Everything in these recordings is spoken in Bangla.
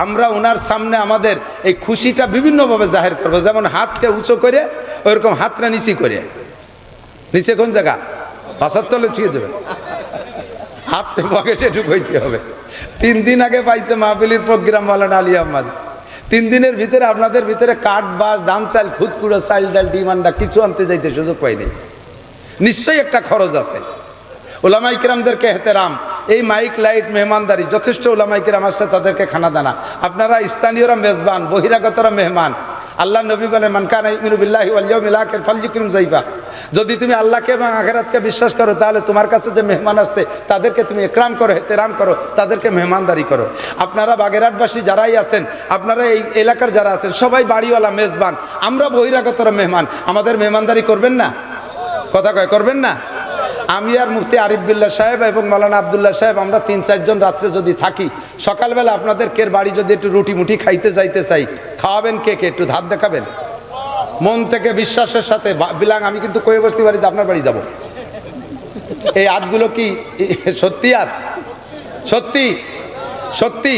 আমরা ওনার সামনে আমাদের এই খুশিটা বিভিন্নভাবে জাহির করবো। যেমন হাতকে উঁচু করে ওইরকম হাতটা নিচে করে, নিচে কোন জায়গা পাশার তলে ছুঁয়ে দেবেন, হাতটা পকেটে ঢুকাইতে হবে। 3 দিন আগে পাইছে মাহফিলের প্রোগ্রাম মাওলানা আলী আহমদ। 3 দিনের ভিতরে আপনাদের ভিতরে কাঠ বাস দাম চাল খুদকুড়ো চাল ডাল ডিম আন্ডা কিছু আনতে যাইতে সুযোগ পাইনি। নিশ্চয়ই একটা খরচ আছে। ওলামায়ে কেরামদেরকে এহতেরাম, এই মাইক লাইট মেহমানদারি যথেষ্ট। ওলামায়ে কেরাম আসছে, তাদেরকে খানা দানা। আপনারা স্থানীয়রা মেজবান, বহিরাগতরা মেহমান। আল্লাহ নবী বলেন মান কানা ইউমিনু বিল্লাহি ওয়াল ইয়াউমিল আখির ফালইউকরিম যায়ফা। যদি তুমি আল্লাহকে এবং আখিরাতকে বিশ্বাস করো, তাহলে তোমার কাছে যে মেহমান আসছে তাদেরকে তুমি ইকরাম করো, এহতেরাম করো, তাদেরকে মেহমানদারি করো। আপনারা বাগেরহাটবাসী যারাই আছেন, আপনারা এই এলাকার যারা আছেন, সবাই বাড়িওয়ালা মেজবান। আমরা বহিরাগতরা মেহমান, আমাদের মেহমানদারি করবেন না? কথা কয় করবেন না? আমি আর মুফতি আরিফ বিল্লাহ সাহেব এবং মাওলানা আবদুল্লাহ সাহেব আমরা 3-4 জন রাত্রে যদি থাকি, সকালবেলা আপনাদের কের বাড়ি যদি একটু রুটি মুঠি খাইতে যাইতে চাই, খাওয়াবেন কে কে? একটু ধার দেখাবেন মন থেকে বিশ্বাসের সাথে। বিলাং আমি কিন্তু কয়ে বসতে পারি যে আপনার বাড়ি যাব। এই হাতগুলো কি সত্যি হাত? সত্যি সত্যি।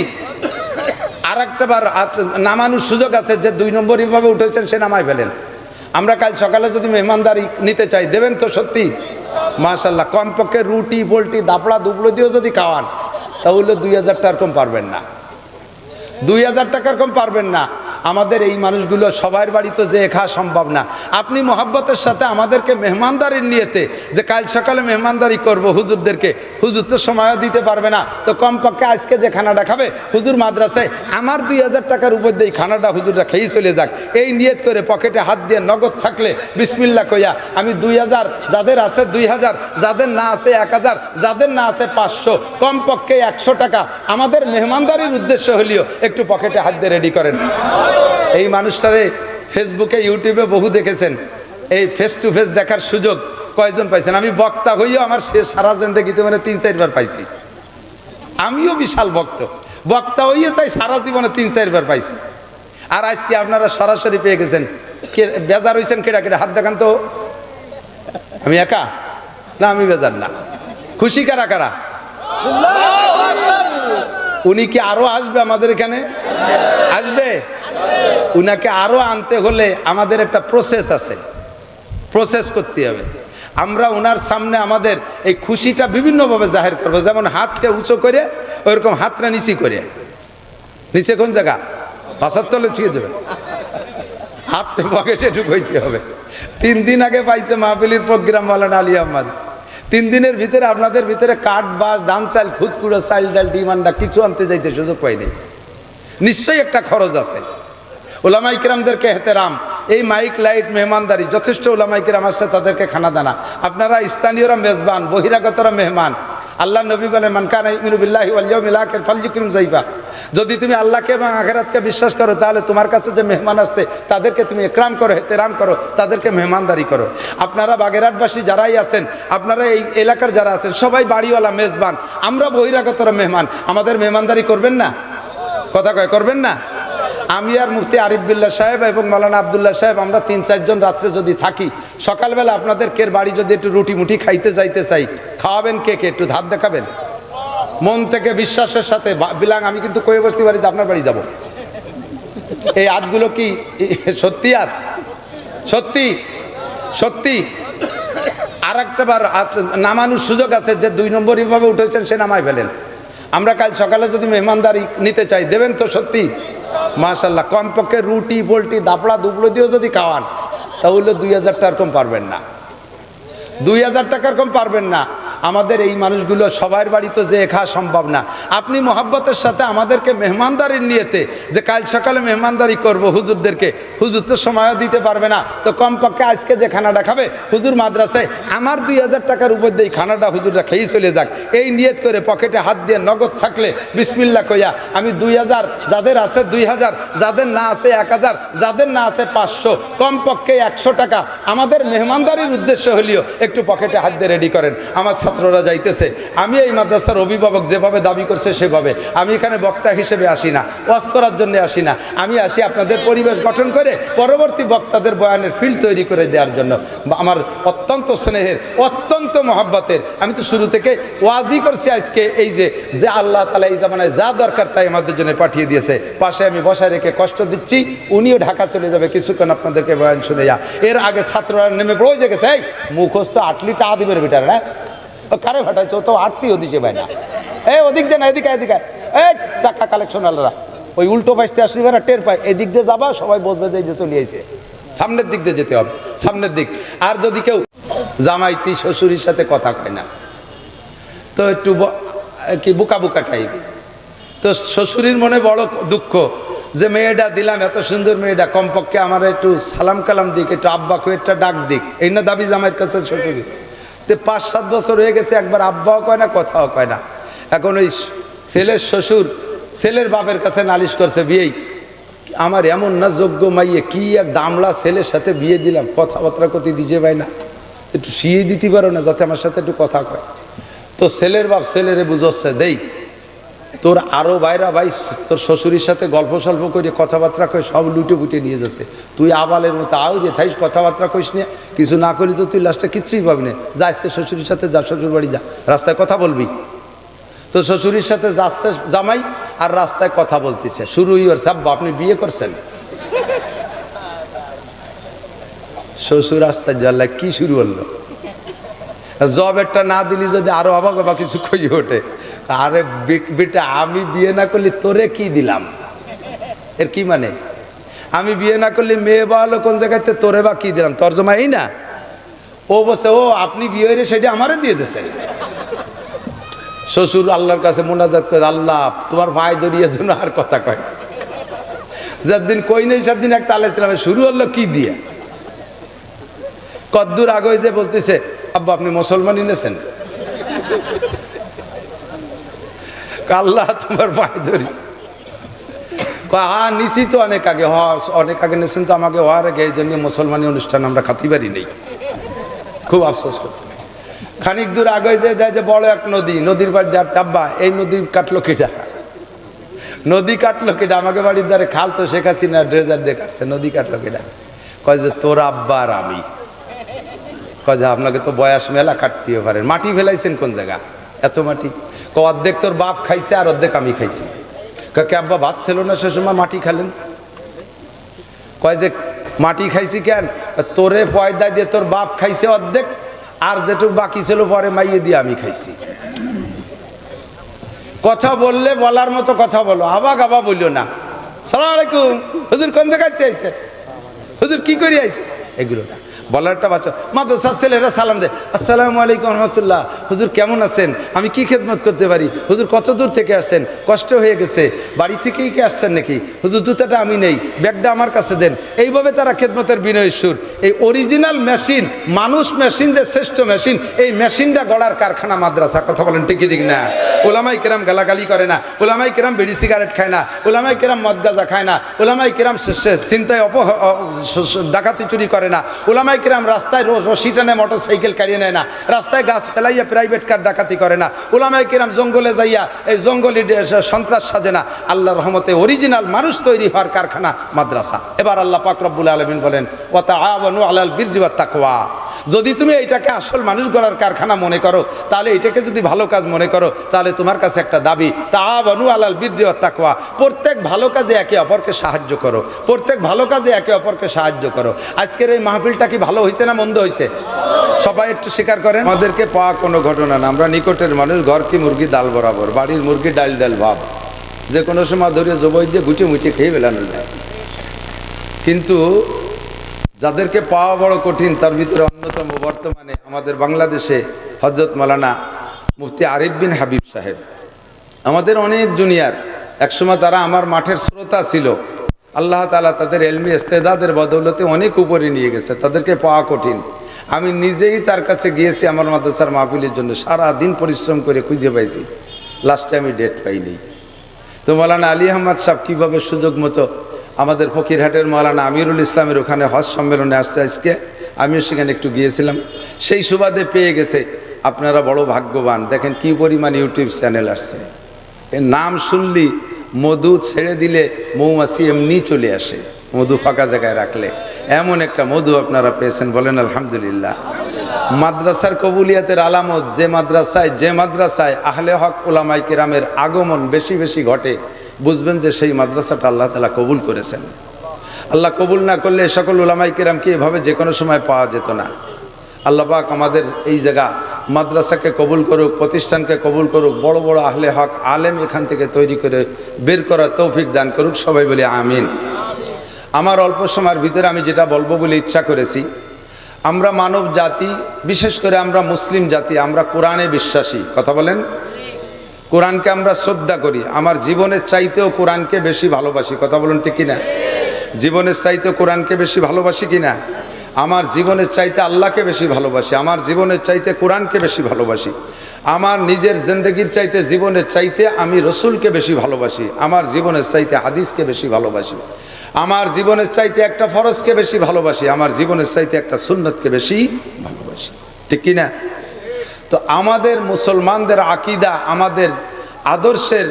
আর একটা বার নামানোর সুযোগ আছে, যে 2 নম্বর এইভাবে উঠেছেন সে নামাই ফেলেন। আমরা কাল সকালে যদি মেহমানদারি নিতে চাই, দেবেন তো সত্যি? মাশাআল্লাহ। কমপক্ষে রুটি পোলট্রি দাপড়া দুবলো দিয়েও যদি খাওয়ান, তাহলে 2000 টাকার কম পারবেন না। 2000 টাকার কম পারবেন না। আমাদের এই মানুষগুলো সবার বাড়িতে যে খাওয়া সম্ভব না। আপনি মোহাব্বতের সাথে আমাদেরকে মেহমানদারির নিয়েতে, যে কাল সকালে মেহমানদারি করব হুজুরদেরকে, হুজুর তো সময়ও দিতে পারবে না, তো কমপক্ষে আজকে যে খানাটা খাবে হুজুর মাদ্রাসায়, আমার 2000 টাকার উপর দিয়ে খানাটা হুজুররা খেয়েই চলে যাক, এই নিয়ত করে পকেটে হাত দিয়ে নগদ থাকলে বিসমিল্লাহ কইয়া আমি 2000, যাদের আছে 2000, যাদের না আছে 1000, যাদের না আছে 500, কমপক্ষে 100 টাকা আমাদের মেহমানদারির উদ্দেশ্য হলেও একটু পকেটে হাত দিয়ে রেডি করেন। এই মানুষটারে ফেসবুকে ইউটিউবে বহু দেখেছেন। এই ফেস টু ফেস দেখার সুযোগ কয়জন পাইছেন? আমি বক্তা হইও আমার সারা জিন্দেগিতে মানে 3-4 বার পাইছি। আমিও বিশাল বক্তা হইও তাই সারা জীবনে 3-4 বার পাইছি। আর আজকে আপনারা সরাসরি পেয়ে গেছেন। কে বেজার হয়েছেন? কেডা কেডা হাত দেখান তো। আমি একা না, আমি বেজার না। খুশি কারা কারা? উনি কি আরো আসবে আমাদের এখানে? আসবে। উনাকে আরো আনতে হলে আমাদের একটা প্রসেস আছে, প্রসেস করতে হবে। আমরা ওনার সামনে আমাদের এই খুশিটা বিভিন্নভাবে জাহির করবো। যেমন হাতকে উঁচু করে ওইরকম হাতটা নিচে করে, নিচে কোন জায়গা পাশার তলে ছুঁয়ে দেবেন, হাতটা পকেটে ঢুকাইতে হবে। 3 দিন আগে পাইছে মাহফিলের প্রোগ্রাম মাওলানা আলী আহমদ। 3 দিনের ভিতরে আপনাদের ভিতরে কাঠ বাস দাম চাল খুদকুড়ো চাল ডাল ডিম আন্ডা কিছু আনতে যাইতে সুযোগ পাইনি। নিশ্চয়ই একটা খরচ আছে। ওলামায়ে কেরামদেরকে এহতেরাম, এই মাইক লাইট মেহমানদারি যথেষ্ট। ওলামায়ে কেরাম আসছে, তাদেরকে খানা দানা। আপনারা স্থানীয়রা মেজবান, বহিরাগতরা মেহমান। আল্লাহ নবী বলেন মান কানা ইউমিনু বিল্লাহি ওয়াল ইয়াউমিল আখির ফালইউকরিম যায়ফা। যদি তুমি আল্লাহকে এবং আখিরাতকে বিশ্বাস করো, তাহলে তোমার কাছে যে মেহমান আসছে তাদেরকে তুমি ইকরাম করো, এহতেরাম করো, তাদেরকে মেহমানদারি করো। আপনারা বাগেরহাটবাসী যারাই আছেন, আপনারা এই এলাকার যারা আছেন, সবাই বাড়িওয়ালা মেজবান। আমরা বহিরাগতরা মেহমান, আমাদের মেহমানদারি করবেন না? কথা কয় করবেন না? আমি আর মুফতি আরিফ বিল্লাহ সাহেব এবং মাওলানা আবদুল্লাহ সাহেব আমরা 3-4 জন রাত্রে যদি থাকি, সকালবেলা আপনাদের কের বাড়ি যদি একটু রুটি মুঠি খাইতে যাইতে চাই, খাওয়াবেন কে কে? একটু ধার দেখাবেন মন থেকে বিশ্বাসের সাথে। বিলাং আমি কিন্তু কয়ে বসতে পারি যে আপনার বাড়ি যাব। এই হাতগুলো কি সত্যি হাত? সত্যি সত্যি। আর একটা বার নামানোর সুযোগ আছে, যে 2 নম্বর এইভাবে উঠেছেন সে নামাই ফেলেন। আমরা কাল সকালে যদি মেহমানদারি নিতে চাই, দেবেন তো সত্যি? মাশাআল্লাহ। কমপক্ষে রুটি পোলট্রি দাপড়া দুবলো দিয়েও যদি খাওয়ান, তাহলে 2000 টাকার কম পারবেন না। 2000 টাকার কম পারবেন না। আমাদের এই মানুষগুলো সবার বাড়িতে যে খাওয়া সম্ভব না। আপনি মোহাব্বতের সাথে আমাদেরকে মেহমানদারির নিয়েতে, যে কাল সকালে মেহমানদারি করব হুজুরদেরকে, হুজুর তো সময়ও দিতে পারবে না, তো কমপক্ষে আজকে যে খানাটা খাবে হুজুর মাদ্রাসায়, আমার 2000 টাকার উপর দিয়ে খানাটা হুজুররা খেয়েই চলে যাক, এই নিয়ত করে পকেটে হাত দিয়ে নগদ থাকলে বিসমিল্লাহ কইয়া আমি 2000, যাদের আছে 2000, যাদের না আছে 1000, যাদের না আছে 500, কমপক্ষে 100 টাকা আমাদের মেহমানদারির উদ্দেশ্য হলেও একটু পকেটে হাত দিয়ে রেডি করেন। আমার ছাত্ররা যাইতেছে, আমি এই মাদ্রাসার অভিভাবক যেভাবে দাবি করছে সেভাবে। আমি এখানে বক্তা হিসেবে আসি না, ওয়াজ করার জন্য আসি না, আমি আসি আপনাদের পরিবেশ গঠন করে পরবর্তী বক্তাদের বয়ানের ফিল্ড তৈরি করে দেওয়ার জন্য। আমার অত্যন্ত স্নেহের, অত্যন্ত মহব্বতের, আমি তো শুরু থেকে ওয়াজই করছি আজকে এই যে আল্লাহ তাআলা এই জামানায় যা দরকার তাই আমাদের জন্য পাঠিয়ে দিয়েছে। পাশে আমি বসায় রেখে কষ্ট দিচ্ছি, উনিও ঢাকা চলে যাবে কিছুক্ষণ আপনাদেরকে বয়ান শুনে যা। এর আগে ছাত্ররা নেমে পড়ে যে গেছে, এই মুখস্থ আটলিটা আদিবের বেটার, হ্যাঁ কারে ভাটাইছ তো আটতিও দিছে ভাই না, এই ওদিক দিয়ে না এদিকে এদিকে, এই চাকা কালেকশন আলাদা, ওই উল্টো পাশতে আসলে এরা টের পায়, এদিক দিয়ে যাবা সবাই বসবে যে চলে আইছে, সামনের দিক দিয়ে যেতে হবে, সামনের দিক। আর যদি কেউ জামাইতি শ্বশুরের সাথে কথা কয় না, তো একটু কি বুকা বুকা টাইপ, তো শ্বশুরের মনে বড় দুঃখ যে মেয়েটা দিলাম, এত সুন্দর মেয়েটা, কমপক্ষে আমার একটু সালাম কালাম দিক, একটু আব্বা একটা ডাক দিক, এই না দাবি জামাইয়ের কাছে শ্বশুরি। তো 5-7 বছর হয়ে গেছে, একবার আব্বাও কয় না, কথাও কয় না। এখন ওই ছেলের শ্বশুর ছেলের বাপের কাছে নালিশ করছে, বিয়েই আমার এমন না যোগ্য মাইয়ে, কি এক দামলা ছেলের সাথে বিয়ে দিলাম, কথাবার্তা করতে দিছে ভাই না, একটু শিয়ে দিতে পারো না যাতে আমার সাথে একটু কথা কয়। তো ছেলের বাপ ছেলেরে বুঝচ্ছে, দেই তোর আরো ভাইরা ভাই তোর শ্বশুরের সাথে গল্প সল্প করে কথাবার্তা কই সব লুটে ফুটে নিয়ে যাচ্ছে, তুই আবালের মতো আও যে থাইস কথাবার্তা কইস না, কিছু না করলি তো তুই লাস্টে কিচ্ছুই পাবি না, যা আজকে শ্বশুরের সাথে যা, শ্বশুর বাড়ি যা, রাস্তায় কথা বলবি। তো শ্বশুরের সাথে যাচ্ছে জামাই আর রাস্তায় কথা বলতেছে, শুরুই ওর সাব্বা আপনি বিয়ে করছেন। শ্বশুর আশ্চর্য, আল্লাহ কি শুরু হলো, জব একটা না দিলি যদি আরো অবাক অবাক কিছু কই ওঠে, আরে বেটা আমি বিয়ে না করলে তোরে কি দিলাম, এর কি মানে, আমি বিয়ে না করলে মেয়ে বা হলো কোন জায়গাতে, তোরে বা কি দিলাম, তর্জমা এই না। ও বসে ও আপনি বিয়ে হয়ে সেটা আমারে দিয়ে দিয়েছে। শ্বশুর আল্লাহর কাছে মোনাজাত করে, আল্লাহ তোমার ভাই ধরিয়ে যেন আর কথা কয়, যেদিন কই নেই সেদিন এক তালে ছিলাম, শুরু হলো কি দিয়ে, কদ্দুর আগে যে বলতেছে আব্বা আপনি মুসলমানই নেছেন, আল্লাহ তোমার ভাই ধরি, হ্যাঁ নিশি তো অনেক আগে, অনেক আগে নিয়েছেন তো আমাকে হওয়ার আগে, এই জন্য মুসলমানি অনুষ্ঠান আমরা খাতি পারি নেই, খুব আফসোস করতে। খানিক দূর আগে যে দেয় যে বড় এক নদী, নদীর বাড়ি দেয়, আব্বা এই নদী কাটলো কেটা, নদী কাটলো কেটা, আমাকে বাড়ির দ্বারে খাল তো শেখ হাসিনা ড্রেজার দিয়ে কাটছে, নদী কাটলো কেটা, কয় যে তোর আব্বা আর আমি, কয় যে আপনাকে তো বয়স মেলা কাটতেও পারেন, মাটি ফেলাইছেন কোন জায়গা এত মাটি, অর্ধেক তোর বাপ খাইছে আর অর্ধেক আমি খাইছি, কে আব্বা ভাত ছিল না সে সময় মাটি খালেন, কয় যে মাটি খাইছি কেন, তোরে পয়দা দিয়ে তোর বাপ খাইছে অর্ধেক, আর যেটুকু বাকি ছিল পরে মাইয়ে দিয়ে আমি খাইছি। কথা বললে বলার মতো কথা বলো, আবা গাবা বলিও না। সালাম আলাইকুম হুজুর, কোন জায়গায় আইছেন, হুজুর কি করে আইছে, এগুলো না বলারটা বাচ্চা। মাদ্রাসার ছেলেরা সালাম দেয়, আসসালামু আলাইকুম রহমতুল্লাহ, হুজুর কেমন আছেন, আমি কি খেদমত করতে পারি, হুজুর কত দূর থেকে আসছেন, কষ্ট হয়ে গেছে, বাড়ি থেকেই কি আসছেন নাকি, হুজুর জুতাটা আমি নেই, ব্যাগটা আমার কাছে দেন। এইভাবে তারা খেদমতের বিনয়ের সুর। এই অরিজিনাল মেশিন, মানুষ মেশিন যে শ্রেষ্ঠ মেশিন, এই মেশিনটা গড়ার কারখানা মাদ্রাসা, কথা বলেন ঠিক ঠিক না। ওলামাই কেরাম গালাগালি করে না, ওলামাই কেরাম বিড়ি সিগারেট খায় না, ওলামাই কেরাম মদ গাঁজা খায় না, ওলামাই কেরাম চিন্তায় ডাকাতি চুরি করে না, ওলামাই কিরাম রাস্তায় রশি টানে মোটর সাইকেল কাড়িয়ে নেয় না, রাস্তায় গাছ ফেলাইয়া প্রাইভেট কার ডাকাতি করে না, ওলামাই কিরাম জঙ্গলে যাইয়া এই জঙ্গলি সন্ত্রাস সাজে না। আল্লাহর রহমতে অরিজিনাল মানুষ তৈরি হওয়ার কারখানা মাদ্রাসা। এবার আল্লাহ পাক রব্বুল আলামিন বলেন ওয়া তাআওয়ানু আলাল বিররি ওয়াত তাকওয়া। যদি তুমি এইটাকে আসল মানুষ গড়ার কারখানা মনে করো, তাহলে এটাকে যদি ভালো কাজ মনে করো, তাহলে তোমার কাছে একটা দাবি, তাআওয়ানু আলাল বিররি ওয়াত তাকওয়া। প্রত্যেক ভালো কাজে একে অপরকে সাহায্য করো, প্রত্যেক ভালো কাজে একে অপরকে সাহায্য করো। আজকের এই মাহফিলটা কি ভালো হয়েছে না মন্দ হয়েছে? সবাই একটু স্বীকার করেন। আমাদেরকে পাওয়া কোনো ঘটনা না, আমরা নিকটের মানুষ, ঘর কি মুরগি ডাল বরাবর, বাড়ির মুরগি ডাল ডাল ভাব, যে কোনো সময় ধরিয়ে জবই দিয়ে গুটে মুটে খেয়ে বেলানো যায়। কিন্তু যাদেরকে পাওয়া বড় কঠিন, তার ভিতরে অন্যতম বর্তমানে আমাদের বাংলাদেশে হযরত মাওলানা মুফতি আরিফ বিন হাবিব সাহেব। আমাদের অনেক জুনিয়র, একসময় তারা আমার মাঠের শ্রোতা ছিল। আল্লাহ তাআলা তাদের ইলমি ইস্তেদাদের বদৌলতে অনেক উপরে নিয়ে গেছে, তাদেরকে পাওয়া কঠিন। আমি নিজেই তার কাছে গিয়েছি আমার মাদ্রাসার মাহফিলের জন্য, সারা দিন পরিশ্রম করে খুঁজে পাইছি, লাস্টে আমি ডেট পাইনি। তো মাওলানা আলী আহমদ সাহেব কীভাবে সুযোগ মতো আমাদের ফকিরহাটের মাওলানা আমিরুল ইসলামের ওখানে হজ সম্মেলনে আসছে আজকে, আমিও সেখানে একটু গিয়েছিলাম, সেই সুবাদে পেয়ে গেছে। আপনারা বড় ভাগ্যবান। দেখেন কি পরিমাণ ইউটিউব চ্যানেল আসছে, এর নাম শুনলি মধু ছেড়ে দিলে মৌমাছি এমনি চলে আসে, মধু ফাঁকা জায়গায় রাখলে। এমন একটা মধু আপনারা পেয়েছেন, বলেন আলহামদুলিল্লাহ। মাদ্রাসার কবুলিয়াতের আলামত, যে মাদ্রাসায় আহলে হক উলামায়ে কেরামের আগমন বেশি বেশি ঘটে, বুঝবেন যে সেই মাদ্রাসাটা আল্লাহ তাআলা কবুল করেছেন। আল্লাহ কবুল না করলে সকল উলামায়ে কেরামকে এভাবে যে কোনো সময় পাওয়া যেত না। আল্লাহ পাক আমাদের এই জায়গা মাদ্রাসাকে কবুল করুক, প্রতিষ্ঠানকে কবুল করুক, বড় বড় আহলে হক আলেম এখান থেকে তৈরি করে বের করার তৌফিক দান করুক, সবাই বলি আমিন। আমার অল্প সময়ের ভিতরে আমি যেটা বলবো বলে ইচ্ছা করেছি, আমরা মানব জাতি, বিশেষ করে আমরা মুসলিম জাতি, আমরা কোরআনে বিশ্বাসী। কথা বলেন, কোরআনকে আমরা শ্রদ্ধা করি। আমার জীবনের চাইতেও কোরআনকে বেশি ভালোবাসি। কথা বলুন ঠিক কিনা? জীবনের চাইতেও কোরআনকে বেশি ভালোবাসি কিনা? আমার জীবনের চাইতে আল্লাহকে বেশি ভালোবাসি, আমার জীবনের চাইতে কোরআনকে বেশি ভালোবাসি, আমার নিজের জিন্দেগির চাইতে জীবনের চাইতে আমি রসুলকে বেশি ভালোবাসি, আমার জীবনের চাইতে হাদিসকে বেশি ভালোবাসি, আমার জীবনের চাইতে একটা ফরজকে বেশি ভালোবাসি, আমার জীবনের চাইতে একটা সুন্নতকে বেশি ভালোবাসি। ঠিক কিনা? তো আমাদের মুসলমানদের আকীদা, আমাদের আদর্শের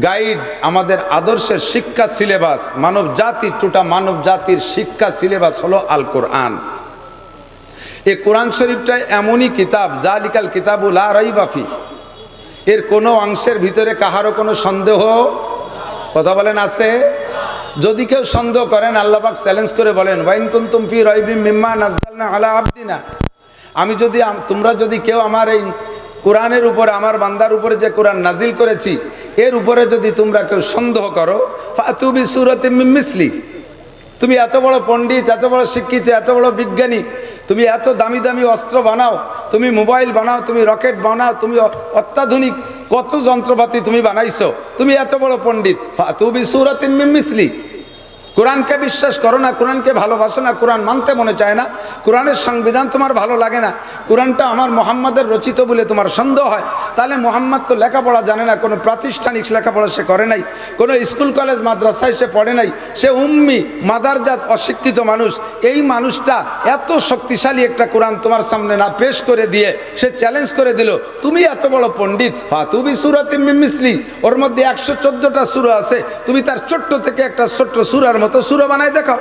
গাইড, আমাদের আদর্শের শিক্ষা সিলেবাস, মানব জাতির মানব জাতির শিক্ষা সিলেবাস হলো আল কোরআন। এই কোরআন শরীফটা এমনই কিতাব, জালিকাল কিতাবু লা রাইবা ফি, এর কোনো অংশের ভিতরে কাহারও কোনো সন্দেহ, কথা বলেন, আছে? যদি কেউ সন্দেহ করেন, আল্লাহ পাক চ্যালেঞ্জ করে বলেন, ওয়াইন কুনতুম ফি রাইবিম মিম্মা নাযালনা আলা আবদিনা, তোমরা যদি কেউ আমার এই কোরআনের উপরে, আমার বান্দার উপরে যে কোরআন নাজিল করেছি, এর উপরে যদি তোমরা কেউ সন্দেহ করো, ফাতু বিসূরাতিম মিন মিসলি, তুমি এত বড় পণ্ডিত, এত বড় শিক্ষিত, এত বড় বিজ্ঞানী, তুমি এত দামি দামি অস্ত্র বানাও, তুমি মোবাইল বানাও, তুমি রকেট বানাও, তুমি অত্যাধুনিক কত যন্ত্রপাতি তুমি বানাইছো, তুমি এত বড় পণ্ডিত, ফাতু বিসূরাতিম মিন মিসলি, কোরআনকে বিশ্বাস করো না, কোরআনকে ভালোবাসো না, কোরআন মানতে মনে চায় না, কোরআনের সংবিধান তোমার ভালো লাগে না, কোরআনটা আমার মুহাম্মাদের রচিত বলে তোমার সন্দেহ হয়, তাহলে মুহাম্মদ তো লেখাপড়া জানে না, কোনো প্রাতিষ্ঠানিক লেখাপড়া সে করে নাই, কোনো স্কুল কলেজ মাদ্রাসায় সে পড়ে নাই, সে উম্মি মাদারজাত অশিক্ষিত মানুষ। এই মানুষটা এত শক্তিশালী একটা কোরআন তোমার সামনে না পেশ করে দিয়ে সে চ্যালেঞ্জ করে দিল, তুমি এত বড় পণ্ডিত, ফাতু বিসূরাতিম মিন মিসলি, ওর মধ্যে 114টা সূরা আছে, তুমি তার ছোট্ট থেকে একটা ছোট্ট সূরার মতো সূরা বানায় দেখাও।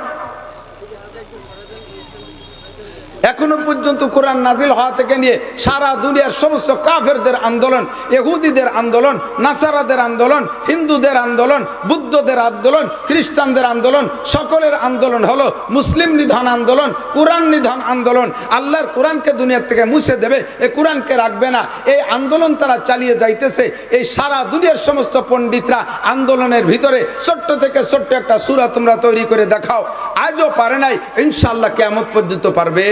এখনো পর্যন্ত কোরআন নাজিল হওয়া থেকে নিয়ে সারা দুনিয়ার সমস্ত কাফেরদের আন্দোলন, ইহুদিদের আন্দোলন, নাসারাদের আন্দোলন, হিন্দুদের আন্দোলন, বুদ্ধদের আন্দোলন, খ্রিস্টানদের আন্দোলন, সকলের আন্দোলন হলো মুসলিম নিধন আন্দোলন, কোরআন নিধন আন্দোলন। আল্লাহর কোরআনকে দুনিয়া থেকে মুছে দেবে, এই কোরআনকে রাখবে না, এই আন্দোলন তারা চালিয়ে যাইতেছে। এই সারা দুনিয়ার সমস্ত পণ্ডিতরা আন্দোলনের ভিতরে ছোট্ট থেকে ছোট্ট একটা সূরা তোমরা তৈরি করে দেখাও, আজও পারে নাই, ইনশাআল্লাহ কিয়ামত পর্যন্ত পারবে?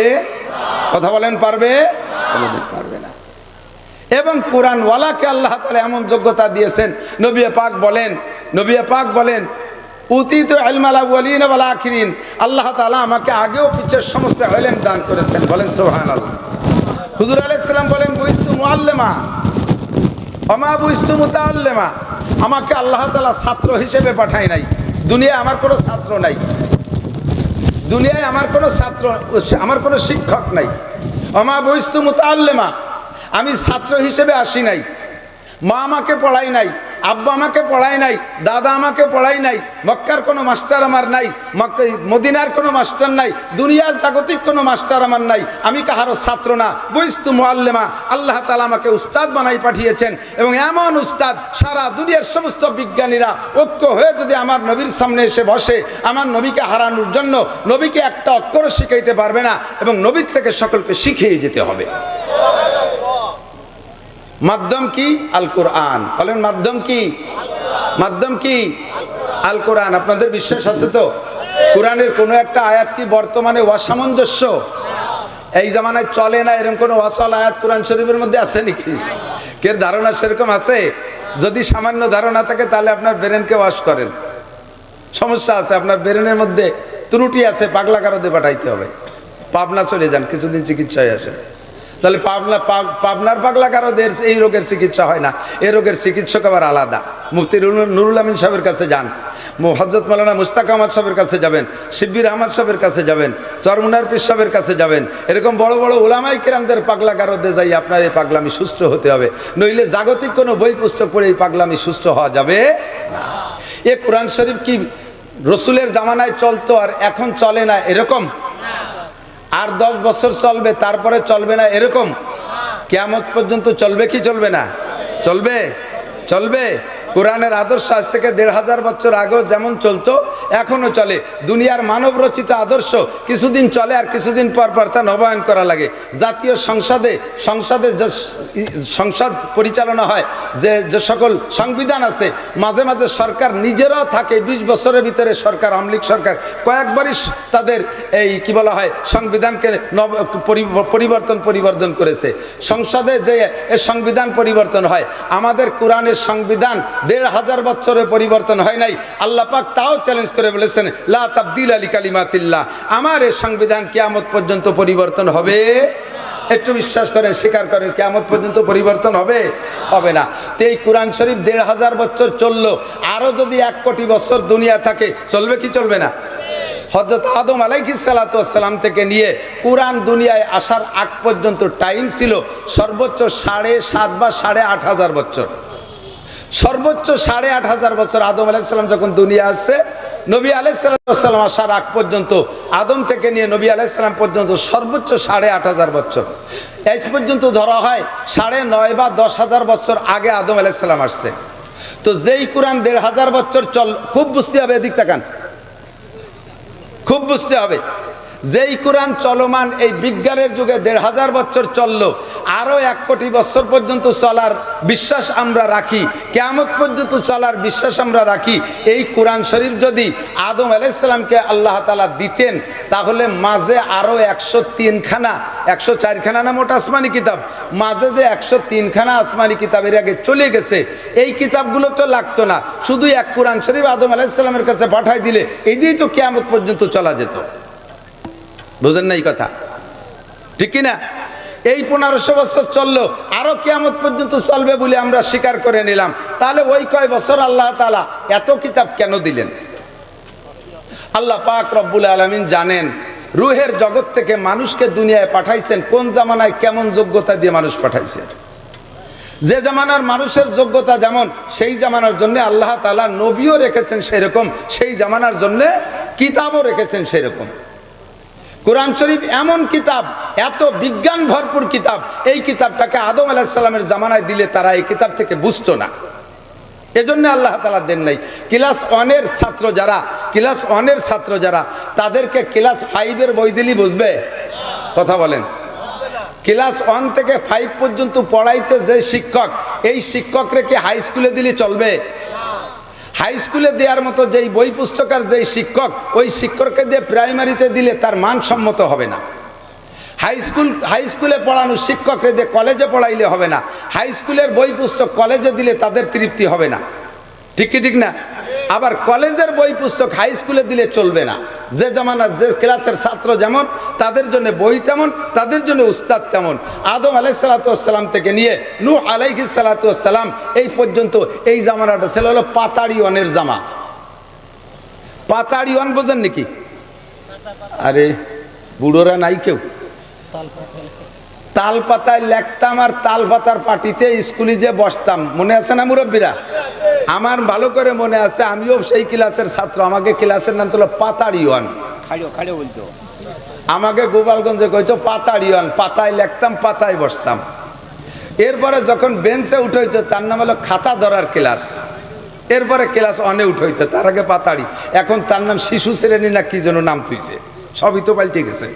কথা বলেন, পারবে? পারবে না। এবং কোরআনওয়ালাকে আল্লাহ তাআলা এমন যোগ্যতা দিয়েছেন, নবী পাক বলেন উতিতু ইলমাল আউয়ালিন ওয়াল আখিরিন, আল্লাহ তাআলা আমাকে আগেও পিছের সমস্ত ইলম দান করেছেন, বলেন সুবহানাল্লাহ। হুজুর আলাইহিস সালাম বলেন বুইস্তু মুআল্লিমা ওয়া মা বুইস্তু মুতাআল্লিমা, আমাকে আল্লাহ তাআলা ছাত্র হিসেবে পাঠায় নাই, দুনিয়ায় আমার কোনো ছাত্র নাই, দুনিয়ায় আমার কোনো শিক্ষক নাই। আমা বইস্তু মুতাআল্লিমা, আমি ছাত্র হিসেবে আসি নাই, মা আমাকে পড়াই নাই, আব্বা আমাকে পড়াই নাই, দাদা আমাকে পড়াই নাই, মক্কার কোনো মাস্টার আমার নাই, মদিনার কোনো মাস্টার নাই, দুনিয়ার জাগতিক কোনো মাস্টার আমার নাই, আমি কাহারও ছাত্র না। বইস্তু মুআল্লিমা, আল্লাহ তাআলা আমাকে উস্তাদ বানাই পাঠিয়েছেন, এবং এমন উস্তাদ সারা দুনিয়ার সমস্ত বিজ্ঞানীরা ঐক্য হয়ে যদি আমার নবীর সামনে এসে বসে, আমার নবীকে হারানোর জন্য নবীকে একটা অক্ষরও শিখাইতে পারবে না, এবং নবীর থেকে সকলকে শিখিয়ে যেতে হবে। মাধ্যম কি? আল কোরআন। বলেন মাধ্যম কি? মাধ্যম কি? আল কোরআন। আপনাদের বিশ্বাস আছে তো? কোরআনের কোনো একটা আয়াত কি বর্তমানে অসামঞ্জস্য? এই জামানায় চলে না এরকম কোনো ওয়াসাল আয়াত কোরআন শরীফের মধ্যে আছে নাকি? কের ধারণা সেরকম আছে? যদি সামান্য ধারণা থাকে তাহলে আপনার ব্রেনকে ওয়াশ করেন, সমস্যা আছে, আপনার ব্রেনের মধ্যে ত্রুটি আছে, পাগলা কারদে পাঠাইতে হবে, পাবনা চলে যান, কিছুদিন চিকিৎসায় আসেন। তাহলে পাবনার পাগলা কারোদের এই রোগের চিকিৎসা হয় না, এই রোগের চিকিৎসক আবার আলাদা। মুফতি নুরুল আমিন সাহেবের কাছে যান, হযরত মাওলানা মুস্তাক আহমদ সাহেবের কাছে যাবেন, শিব্বির আহমদ সাহেবের কাছে যাবেন, চরমুনার পীর সাহেবের কাছে যাবেন। এরকম বড় বড় উলামায়ে কেরামদের পাগলা কারোদের যাই আপনার এই পাগলামি সুস্থ হতে হবে, নইলে জাগতিক কোনো বই পুস্তক পড়ে এই পাগলামি সুস্থ হওয়া যাবে না। এ কোরআন শরীফ কি রসুলের জামানায় চলতো আর এখন চলে না এরকম? আর 10 বছর চলবে তারপরে চলবে না এরকম? কিয়ামত পর্যন্ত চলবে কি চলবে না? চলবে, চলবে। কোরআনের আদর্শ আজ থেকে 1500 বছর আগেও যেমন চলতো এখনো চলে। দুনিয়ার মানব রচিত আদর্শ কিছুদিন চলে আর কিছুদিন পর পর তা নবায়ন করা লাগে। জাতীয় সংসদে যে সংসদ পরিচালনা হয়, যে সকল সংবিধান আছে, মাঝে মাঝে সরকার নিজেরাও থাকে। 20 বছরের ভিতরে সরকার, আওয়ামী লীগ সরকার কয়েকবারই তাদের এই কি বলা হয় সংবিধানকে পরিবর্তন করেছে। সংসদে যে সংবিধান পরিবর্তন হয়, আমাদের কোরআনের সংবিধান 1500 বছরে পরিবর্তন হয় নাই। আল্লাহ পাক তাও চ্যালেঞ্জ করে বলেছেন, লা তাবদিলা লিকালিমাতিল্লাহ, আমার এই সংবিধান কিয়ামত পর্যন্ত পরিবর্তন হবে। একটু বিশ্বাস করেন, স্বীকার করেন, কিয়ামত পর্যন্ত পরিবর্তন হবে? হবে না। তো এই কোরআন শরীফ 1500 বছর চললো, আরো যদি 1 কোটি বছর দুনিয়া থাকে চলবে কি চলবে না? হযরত আদম আলাইহিস সালাতু ওয়াস সালাম থেকে নিয়ে কোরআন দুনিয়ায় আসার আগ পর্যন্ত টাইম ছিল সর্বোচ্চ 7.5 বা 8.5 বছর। সর্বোচ্চ 8.5 বছর। আদম আলাইহিস সালাম যখন দুনিয়া আসছে, নবী আলাইহিস সালাম আসার আগ পর্যন্ত, আদম থেকে নিয়ে নবী আলাইহিস সালাম পর্যন্ত সর্বোচ্চ 8.5 বছর। এই পর্যন্ত ধরা হয় 9.5 বা 10,000 বছর আগে আদম আলাইহিস সালাম আসছে। তো যেই কোরআন 1500 বছর খুব বুঝতে হবে, এদিক তাকান, খুব বুঝতে হবে। যেই কোরআন চলমান এই বিজ্ঞানের যুগে 1500 বছর চললো, আরো 1 কোটি বছর পর্যন্ত চলার বিশ্বাস আমরা রাখি, কিয়ামত পর্যন্ত চলার বিশ্বাস আমরা রাখি। এই কোরআন শরীফ যদি আদম আলাইহিস সালামকে আল্লাহ তাআলা দিতেন, তাহলে মাঝে আরো 103 খানা, 104 খানা না মোট আসমানি কিতাব, মাঝে যে 103 খানা আসমানি কিতাবের আগে চলে গেছে, এই কিতাবগুলো তো লাগতো না। শুধু এক কোরআন শরীফ আদম আলাইহিস সালামের কাছে পাঠাই দিলে এই দিয়েই তো কিয়ামত পর্যন্ত চলা যেত। বুঝেন না এই কথা? ঠিক কিনা? এই 1500 বছর চললো, আরো কিয়ামত পর্যন্ত চলবে বলে আমরা স্বীকার করে নিলাম। তাহলে ওই কয় বছর আল্লাহ তাআলা এত কিতাব কেন দিলেন? আল্লাহ পাক রব্বুল আলামিন জানেন। রুহের জগৎ থেকে মানুষকে দুনিয়ায় পাঠাইছেন, কোন জামানায় কেমন যোগ্যতা দিয়ে মানুষ পাঠাইছে। যে জামানার মানুষের যোগ্যতা যেমন, সেই জামানার জন্য আল্লাহ তাআলা নবীও রেখেছেন সেরকম, সেই জামানার জন্য কিতাবও রেখেছেন সেরকম। কোরআন শরীফ এমন কিতাব, এত বিজ্ঞান ভরপুর কিতাব, এই কিতাবটাকে আদম আলাইহিস সালামের জামানায় দিলে তারা এই কিতাব থেকে বুঝতো না। এজন্য আল্লাহ তাআলা দেন নাই। ক্লাস 1-এর ছাত্র যারা, তাদেরকে ক্লাস 5-এর বই দিলেই বুঝবে? কথা বলেন। ক্লাস 1 থেকে 5 পর্যন্ত পড়াইতে যে শিক্ষক, এই শিক্ষক রেখে হাই স্কুলে দিলে চলবে? হাই স্কুলে দেওয়ার মতো যেই বই পুস্তকের যেই শিক্ষক, ওই শিক্ষককে দিয়ে প্রাইমারিতে দিলে তার মানসম্মত হবে না। হাই স্কুলে পড়ানো শিক্ষককে দিয়ে কলেজে পড়াইলে হবে না। হাই স্কুলের বই পুস্তক কলেজে দিলে তাদের তৃপ্তি হবে না। ঠিক কি ঠিক না? আবার কলেজের বই পুস্তক হাই স্কুলে দিলে চলবে না। যে জামানার যে ক্লাসের ছাত্র যেমন, তাদের জন্য বই তেমন, তাদের জন্য উস্তাদ তেমন। আদম আলাইহিস সালাতু ওয়াস সালাম থেকে নিয়ে নূহ আলাইহিস সালাতু ওয়াস সালাম এই পর্যন্ত এই জামানাটা ছিল হলো পাতাড়িওয়ানের জামা। পাতাড়িওয়ান বোঝেন নাকি? আরে বুড়োরা নাই কেউ? তাল পাতায় লেখতাম আর তাল পাতার পাটিতে স্কুলে যে বসতাম, মনে আছে না মুরব্বীরা? আমার ভালো করে মনে আছে, আমিও সেই ক্লাসের ছাত্র। আমাকে ক্লাসের নাম ছিল পাতাড়িওয়ান। আমাকে গোপালগঞ্জে কইতো পাতাড়িওয়ান। পাতায় লেখতাম, পাতায় বসতাম। এরপরে যখন বেঞ্চে উঠাইতো তার নাম হলো খাতা ধরার ক্লাস। এরপরে ক্লাস 1-এ উঠাইতো, তার আগে পাতাড়ি। এখন তার নাম শিশু শ্রেণী না কি যেন নাম তুইছে, সবই তো পাল্টে গেছে।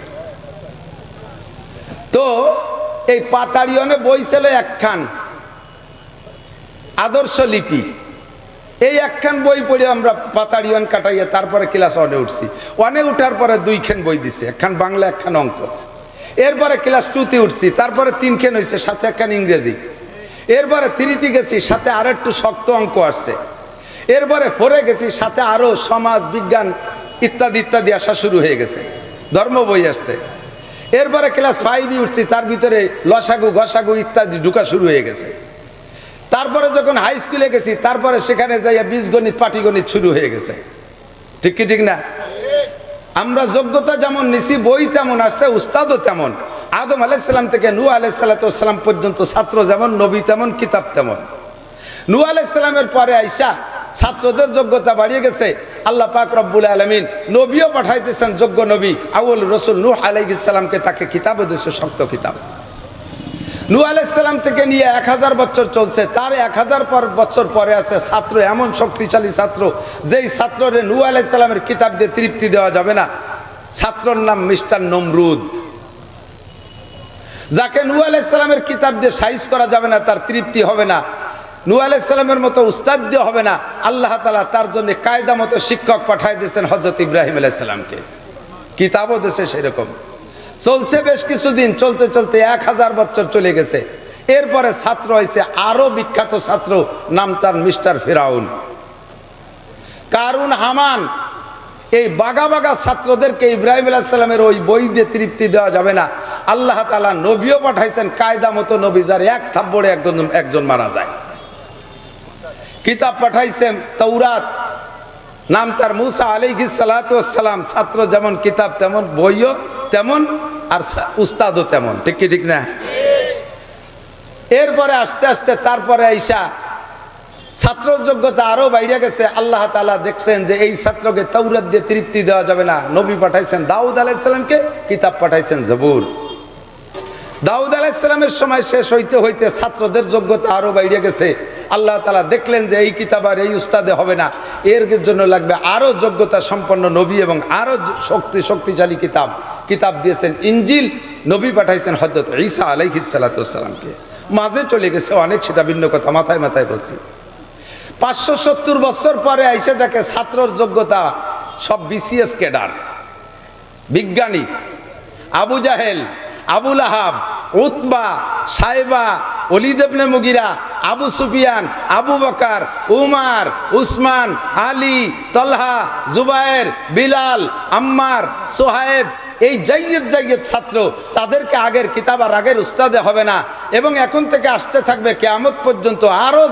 তো এই পাতাড়িওয়ানে বই ছিল একখান, আদর্শ লিপি। এই একখান বই পড়ে আমরা পাতাড়িওয়ান কাটাইয়া তারপরে ক্লাস 1-এ উঠছি। 1-এ উঠার পরে 2খান বই দিছে, একখান বাংলা, একখান অঙ্ক। এরপরে ক্লাস 2-তে উঠছি, তারপরে 3খান হয়েছে, সাথে একখান ইংরেজি। এরপরে 3-তে গেছি, সাথে আর একটু শক্ত অঙ্ক আসছে। এরপরে 4-এ গেছি, সাথে আরো সমাজ বিজ্ঞান ইত্যাদি ইত্যাদি আসা শুরু হয়ে গেছে। ধর্ম বই আসছে। এরপরে ক্লাস 5 উঠছি, তার ভিতরে লসাগু গসাগু ইত্যাদি ঢুকা শুরু হয়ে গেছে। তারপরে যখন হাই স্কুলে গেছি, তারপরে সেখানে যাইয়া বীজগণিত পাটিগণিত শুরু হয়ে গেছে। ঠিক কি ঠিক না? আমরা যোগ্যতা যেমন নিছি, বই তেমন আসছে, উস্তাদও তেমন। আদম আলাইহিস সালাম থেকে নূহ আলাইহিস সালাম পর্যন্ত ছাত্র যেমন, নবী তেমন, কিতাব তেমন। নূহ আলাইহিস সালামের পরে আইসা ছাত্রদের যোগ্যতা বাড়িয়ে গেছে। আল্লাহ পাক রব্বুল আলামিন নবীও পাঠাইতেছেন, যোগ্য নবী আউয়াল রাসূল নূহ আলাইহিস সালামকে, তাকে কিতাবও দিয়েছে, শক্ত কিতাব। নূহ আলাইহিস সালাম থেকে নিয়ে 1000 বছর চলছে, তার 1000 বছর পরে আছে ছাত্র, এমন শক্তিশালী ছাত্র যেই ছাত্ররে নূহ আলাইহিস সালামের কিতাব দিয়ে তৃপ্তি দেওয়া যাবে না। ছাত্রর নাম মিস্টার নমরুদ, যাকে নূহ আলাইহিস সালামের কিতাব দিয়ে সাইজ করা যাবে না, তার তৃপ্তি হবে না। নূহ আলাইহিস সালামের মতো উস্তাদ দিয়ে হবে না। আল্লাহ তাআলা তার জন্য কায়দা মতো শিক্ষক পাঠায় দিয়েছেন হযরত ইব্রাহিম আলাইহিস সালামকে, কিতাবও দিয়েছে সেরকম। চলছে বেশ কিছুদিন, চলতে চলতে 1000 বছর চলে গেছে। এরপরে ছাত্র হয়েছে আরো বিখ্যাত ছাত্র, নাম তার মিস্টার ফিরাউন, কারুন, হামান। এই বাগা বাগা ছাত্রদেরকে ইব্রাহিম আলাইহিস সালামের ওই বই দিয়ে তৃপ্তি দেওয়া যাবে না। আল্লাহ তাআলা নবীও পাঠাইছেন, কায়দা মতো নবী, যার এক থাপ্পড়ে একজন মারা যায়। কিতাব পাঠাইছেন তাওরাত, নাম তার মুসা আলাইহিস সালাতু ওয়াস সালাম। ছাত্র যেমন, কিতাব তেমন, বইও তেমন, আর উস্তাদও তেমন। ঠিক কি ঠিক না? এরপরে আস্তে আস্তে তারপরে আইসা ছাত্রর যোগ্যতা আরো বাইরে গেছে। আল্লাহ তাআলা দেখছেন যে এই ছাত্রকে তাওরাত দিয়ে তৃপ্তি দেওয়া যাবে না। নবী পাঠাইছেন দাউদ আলাইহিস সালামকে, কিতাব পাঠাইছেন জবুর। দাউদ আলাইহিস সালামের সময় শেষ হইতে হইতে ছাত্রদের যোগ্যতা আরো বাইরে গেছে। আল্লাহ তাআলা দেখলেন যে এই কিতাব আর এই উস্তাদে হবে না, এর জন্য লাগবে আরো যোগ্যতা সম্পন্ন নবী এবং আরো শক্তিশালী কিতাব দিয়েছেন ইনজিল। নবী পাঠাইছেন হযরত ঈসা আলাইহিস সালাতু ওয়াস সালামকে। মাঝে চলে গেছে অনেক, সেটা ভিন্ন কথা, মাথায় মাথায় বলছি। 570 বছর পরে আইসা দেখে ছাত্রর যোগ্যতা সব বিসিএস ক্যাডার, বিজ্ঞানী। আবু জাহেল, আবু লাহাব, উতবা, সাইবা, ওলীদ ইবনে মুগিরা, আবু সুফিয়ান, আবু বকর, উমর, উসমান, আলী, তলহা, জুবায়ের, বিলাল, আম্মার, সোহায়েব, এই জাইয়দ ছাত্র, তাদেরকে আগের কিতাব আর আগের উস্তাদে হবে না। এবং এখন থেকে আসতে থাকবে কিয়ামত পর্যন্ত আরো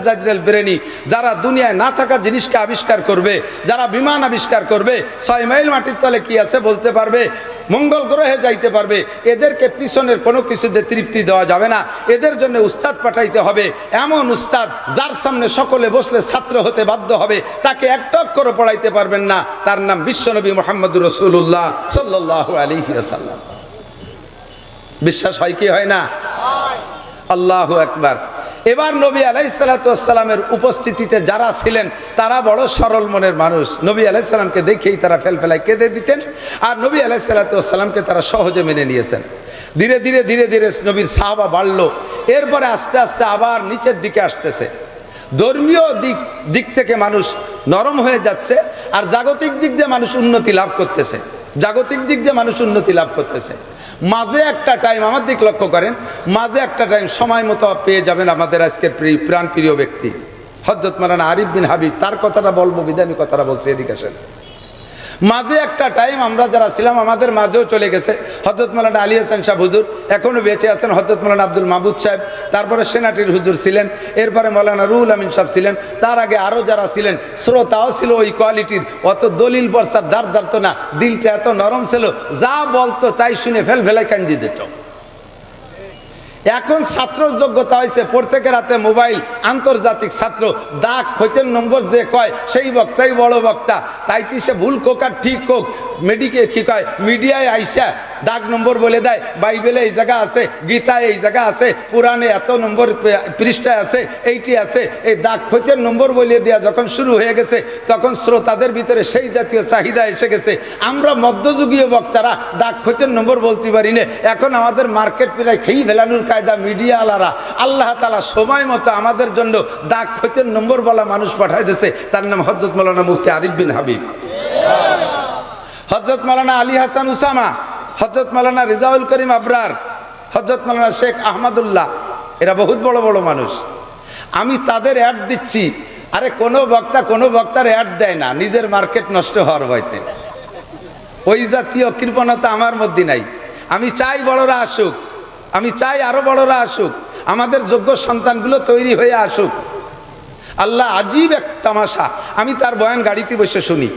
জাজরেল ব্রেনি, যারা দুনিয়ায় না থাকা জিনিসকে আবিষ্কার করবে, যারা বিমান আবিষ্কার করবে, 6 মাইল মাটির তলে কি আছে বলতে পারবে, মঙ্গল গ্রহে যাইতে পারবে। এদেরকে পিছনের কোনো কিছুতে তৃপ্তি দেওয়া যাবে না, এদের জন্য উস্তাদ পাঠাইতে হবে। এমন উস্তাদ যার সামনে সকলে বসলে ছাত্র হতে বাধ্য হবে, তাকে একটা অক্ষরও পড়াইতে পারবেন না। তার নাম বিশ্বনবী মুহাম্মদুর রাসূলুল্লাহ সাল্লাল্লাহু আলাইহি ওয়াসাল্লাম। বিশ্বাস হয় কি হয় না? আল্লাহু আকবার। এবার নবী আলাইহিস সালাতু ওয়াস সালামের উপস্থিতিতে যারা ছিলেন তারা বড় সরল মনের মানুষ। নবী আলাইহিস সালামকে দেখেই তারা ফেলফেলায় কেঁদে দিতেন, আর নবী আলাইহিস সালাতু ওয়াস সালামকে তারা সহজে মেনে নিয়েছেন। ধীরে ধীরে নবীর সাহাবা বাড়লো। এরপরে আস্তে আস্তে আবার নিচের দিকে আসতেছে। ধর্মীয় দিক থেকে মানুষ নরম হয়ে যাচ্ছে, আর জাগতিক দিক দিয়ে মানুষ উন্নতি লাভ করতেছে। মাঝে একটা টাইম, আমার দিক লক্ষ্য করেন, মাঝে একটা টাইম সময় মতো পেয়ে যাবেন আমাদের আজকের প্রাণ প্রিয় ব্যক্তি হযরত মাওলানা আরিফ বিন হাবিব। তার কথাটা বলবো, বিধানী কথাটা বলছে, এদিকে আসেন। মাঝে একটা টাইম আমরা যারা ছিলাম, আমাদের মাঝেও চলে গেছে হযরত মাওলানা আলী হাসান সাহেব হুজুর, এখনো বেঁচে আছেন। হযরত মাওলানা আব্দুল মাহবুব সাহেব, তারপরে সেনাটির হুজুর ছিলেন, এরপরে মাওলানা রুহুল আমিন সাহেব ছিলেন। তার আগে আরো যারা ছিলেন, শ্রোতাও ছিল ওই কোয়ালিটির। অত দলিল পর্সার দাঁড়তো না, দিলটা এত নরম ছিল, যা বলতো তাই শুনে ফেলাই কান্দি দিত। এখন ছাত্রর যোগ্যতা হয়েছে প্রত্যেকের হাতে মোবাইল, আন্তর্জাতিক ছাত্র। দাগ খৈতের নম্বর যে কয় সেই বক্তাই বড় বক্তা। তাইতে সে ভুল কোক আর ঠিক কোক, মিডিয়ায় আইসা দাগ নম্বর বলে দেয়। বাইবেলে এই জায়গা আছে, গীতায় এই জায়গা আছে, পুরাণে এত নম্বর পৃষ্ঠায় আছে, এইটি আছে। এই দাগ খৈতের নম্বর বলে দেওয়া যখন শুরু হয়ে গেছে, তখন শ্রোতাদের ভিতরে সেই জাতীয় চাহিদা এসে গেছে। আমরা মধ্যযুগীয় বক্তারা দাগ খৈতের নম্বর বলতে পারি না। এখন আমাদের মার্কেট প্রায় খেয়ে ফেলানোর কায়দা মিডিয়া আলারা। আল্লাহ তাআলা সময় মতো আমাদের জন্য দাগ খৈতের নম্বর বলা মানুষ পাঠাই দিয়েছে। তার নাম হযরত মাওলানা মুফতি আরিফ বিন হাবিব, হযরত মাওলানা আলী হাসান উসামা, হযরত মাওলানা রিজাউল করিম আবরার, হযরত মাওলানা শেখ আহমদুল্লাহ। এরা বহুত বড় বড় মানুষ। আমি তাদের অ্যাড দিচ্ছি। আরে কোনো বক্তার অ্যাড দেয় না নিজের মার্কেট নষ্ট হওয়ার ভয়তে। ওই জাতীয় কৃপণতা আমার মধ্যে নাই। আমি চাই বড়রা আসুক, আমি চাই আরো বড়রা আসুক, আমাদের যোগ্য সন্তানগুলো তৈরি হয়ে আসুক। আল্লাহ আজীব এক তামাশা, আমি তার বয়ান গাড়িতে বসে শুনি,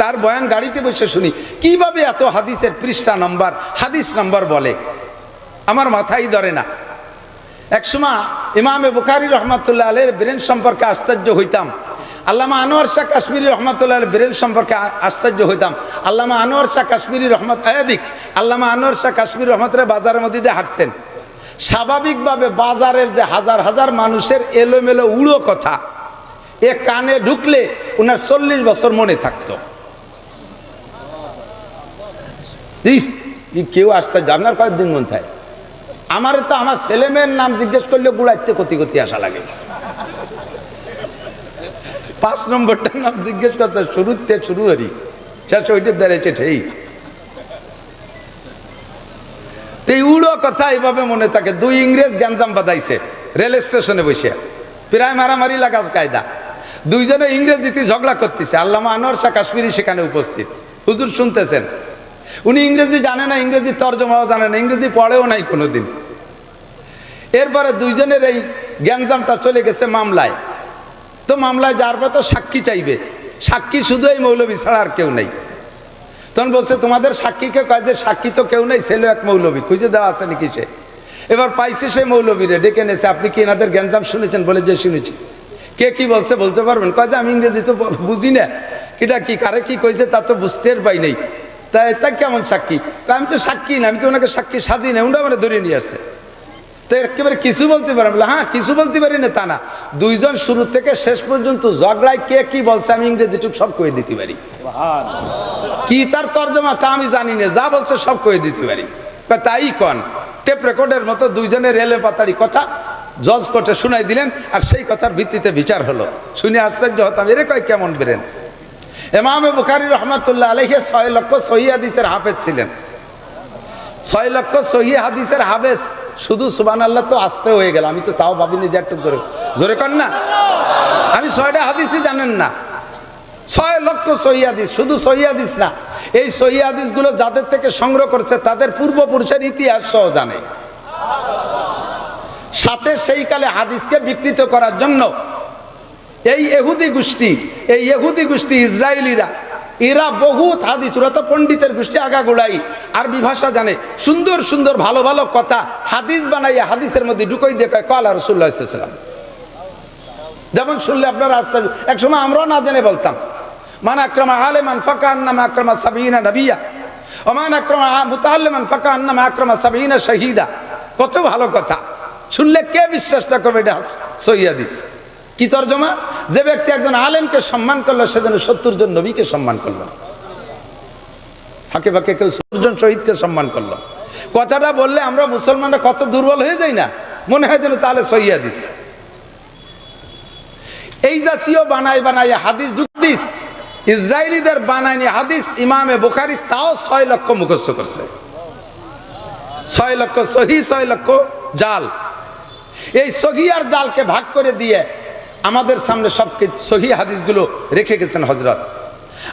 তার বয়ান গাড়িতে বসে শুনি, কিভাবে এত হাদিসের পৃষ্ঠা নম্বর হাদিস নম্বর বলে, আমার মাথায় ধরে না। একসময় ইমামে বুখারী রহমাতুল্লাহ আলাইহির ব্রেন সম্পর্কে আশ্চর্য হইতাম, আল্লামা আনোয়ার শাহ কাশ্মীরি রহমাতুল্লাহ আলাইহির ব্রেন সম্পর্কে আশ্চর্য হইতাম। আল্লামা আনোয়ার শাহ কাশ্মীরি আল্লামা আনোয়ার শাহ কাশ্মীরি রহমাতুল্লাহ বাজারের মধ্যে দিয়ে হাঁটতেন। স্বাভাবিকভাবে বাজারের যে হাজার হাজার মানুষের এলোমেলো উড়ো কথা এ কানে ঢুকলে ওনার 40 বছর মনে থাকতো। কেউ আশ্চর্য, আপনার কয়েকদিন মন থাকে, আমার তো আমার ছেলে মেয়ের নাম জিজ্ঞেস করলে গুড়াইতে কতি কতি আসা লাগে। 5 নম্বরটার নাম জিজ্ঞেস করছে, শুরুতে শুরু হরি, শেষ ওইটা দাঁড়িয়েছে ঠিক। এই উড়ো কথা এইভাবে মনে থাকে। 2 ইংরেজ গ্যাঞ্জাম বাঁধাইছে রেল স্টেশনে বসে, প্রায় মারামারি লাগা কায়দা, দুইজনে ইংরেজিতে ঝগড়া করতেছে। আল্লামা আনোয়ার শাহ কাশ্মীরি সেখানে উপস্থিত, হুজুর শুনতেছেন। উনি ইংরেজি জানে না, ইংরেজি তর্জমাও জানে না, ইংরেজি পড়েও নাই কোনোদিন। এরপরে দুইজনের এই গ্যাঞ্জামটা চলে গেছে মামলায়। তো মামলায় যার পর তো সাক্ষী চাইবে, সাক্ষী শুধু এই মৌলবী ছাড়া আর কেউ নেই। তখন বলছে তোমাদের সাক্ষীকে কয় যে সাক্ষী তো কেউ নেই, ছেলে এক মৌলবী, খুঁজে দেওয়া আছে নাকি সে। এবার পাইছে সে মৌলবীরে, ডেকে এনেছে, আপনি কি এনাদের গ্যাঞ্জাম শুনেছেন? বলে যে শুনেছি। কে কি বলছে বলতে পারবেন? কয় যে আমি ইংরেজি তো বুঝি না, কিটা কি কারে কি কইছে তা তো বুঝতে পাই নাই, তাই কেমন সাক্ষী? আমি তো সাক্ষী না, আমি তো ওনাকে সাক্ষী সাজি না, ওনারা মানে ধরে নিয়ে আসছে। তো একেবারে কিছু বলতে পারেন? বলে হ্যাঁ কিছু বলতে পারি না তা না, দুইজন শুরু থেকে শেষ পর্যন্ত ঝগড়ায় কে কি বলছে আমি ইংরেজিটুকু সব কয়ে দিতে পারি। কি তার তর্জমা তা আমি জানি না, যা বলছে সব কয়ে দিতে পারি। তাই কন, টেপ রেকর্ডের মতো দুইজনের রেলে পাতাড়ি কথা জজ কোর্টে শুনাই দিলেন, আর সেই কথার ভিত্তিতে বিচার হলো। শুনে আশ্চর্য হতাম, এরে কয় কেমন বেরেন। ইমামে বুখারী রহমাতুল্লাহ আলাইহি 6 লক্ষ সহিহ হাদিসের হাফেজ ছিলেন। 6 লক্ষ সহিহ হাদিসের হাফেজ, শুধু সুবহানাল্লাহ তো আসতে হয়ে গেল, আমি তো তাও ভাবিনি যে একটু জোরে জোরে কর না। আমি 6টা হাদিসই জানেন না, 6 লক্ষ সহিহ হাদিস, শুধু সহিহ হাদিস না, এই সহিহ হাদিসগুলো যাদের থেকে সংগ্রহ করেছে তাদের পূর্বপুরুষের ইতিহাস সহ জানে। সাথে সেই কালে হাদিসকে বিকৃত করার জন্য এই ইহুদি গোষ্ঠী ইসরায়েলিরা, এরা বহুত হাদিস, ওরা তো পণ্ডিতের গোষ্ঠী আগাগোড়াই, আরবি ভাষা জানে, সুন্দর সুন্দর ভালো ভালো কথা হাদিস বানাইয়া হাদিসের মধ্যে ঢুকাই দিয়ে কয় কালা রাসূলুল্লাহ সাল্লাল্লাহু আলাইহি ওয়াসাল্লাম। যেমন শুনলে আপনারা আশ্চর্য, একসময় আমরাও না জেনে বলতাম মান আকরামা আলিমান ফাকা আন্নামা আকরামা 70 নবিয়্যা ওয়া মান আকরামা মুতাআল্লিমান ফাকা আন্নামা আকরামা 70 শাহীদা। কত ভালো কথা, শুনলে কে বিশ্বাসটা করবে? এটা সহিহ হাদিস। কি তর্জমা? যে ব্যক্তি একজন আলেমকে সম্মান করলো সে যেন 70 জন নবীকে সম্মান করলো, ফাঁকে ফাঁকে কেউ 70 জন শহীদকে সম্মান করলো। কথাটা বললে আমরা মুসলমানরা কত দুর্বল হয়ে যাই না, মনে হয় যেন তাহলে সহিহ হাদিস। এই জাতীয় বানায় হাদিস যুক্তিস ইসরায়েলিদের বানায়নি হাদিস ইমামে বুখারী তাও 6 লক্ষ মুখস্থ করছে। 6 লক্ষ সহিহ, 6 লক্ষ জাল। এই সহিহ আর জালকে ভাগ করে দিয়ে আমাদের সামনে সব সহিহ হাদিসগুলো রেখে গেছেন হযরত।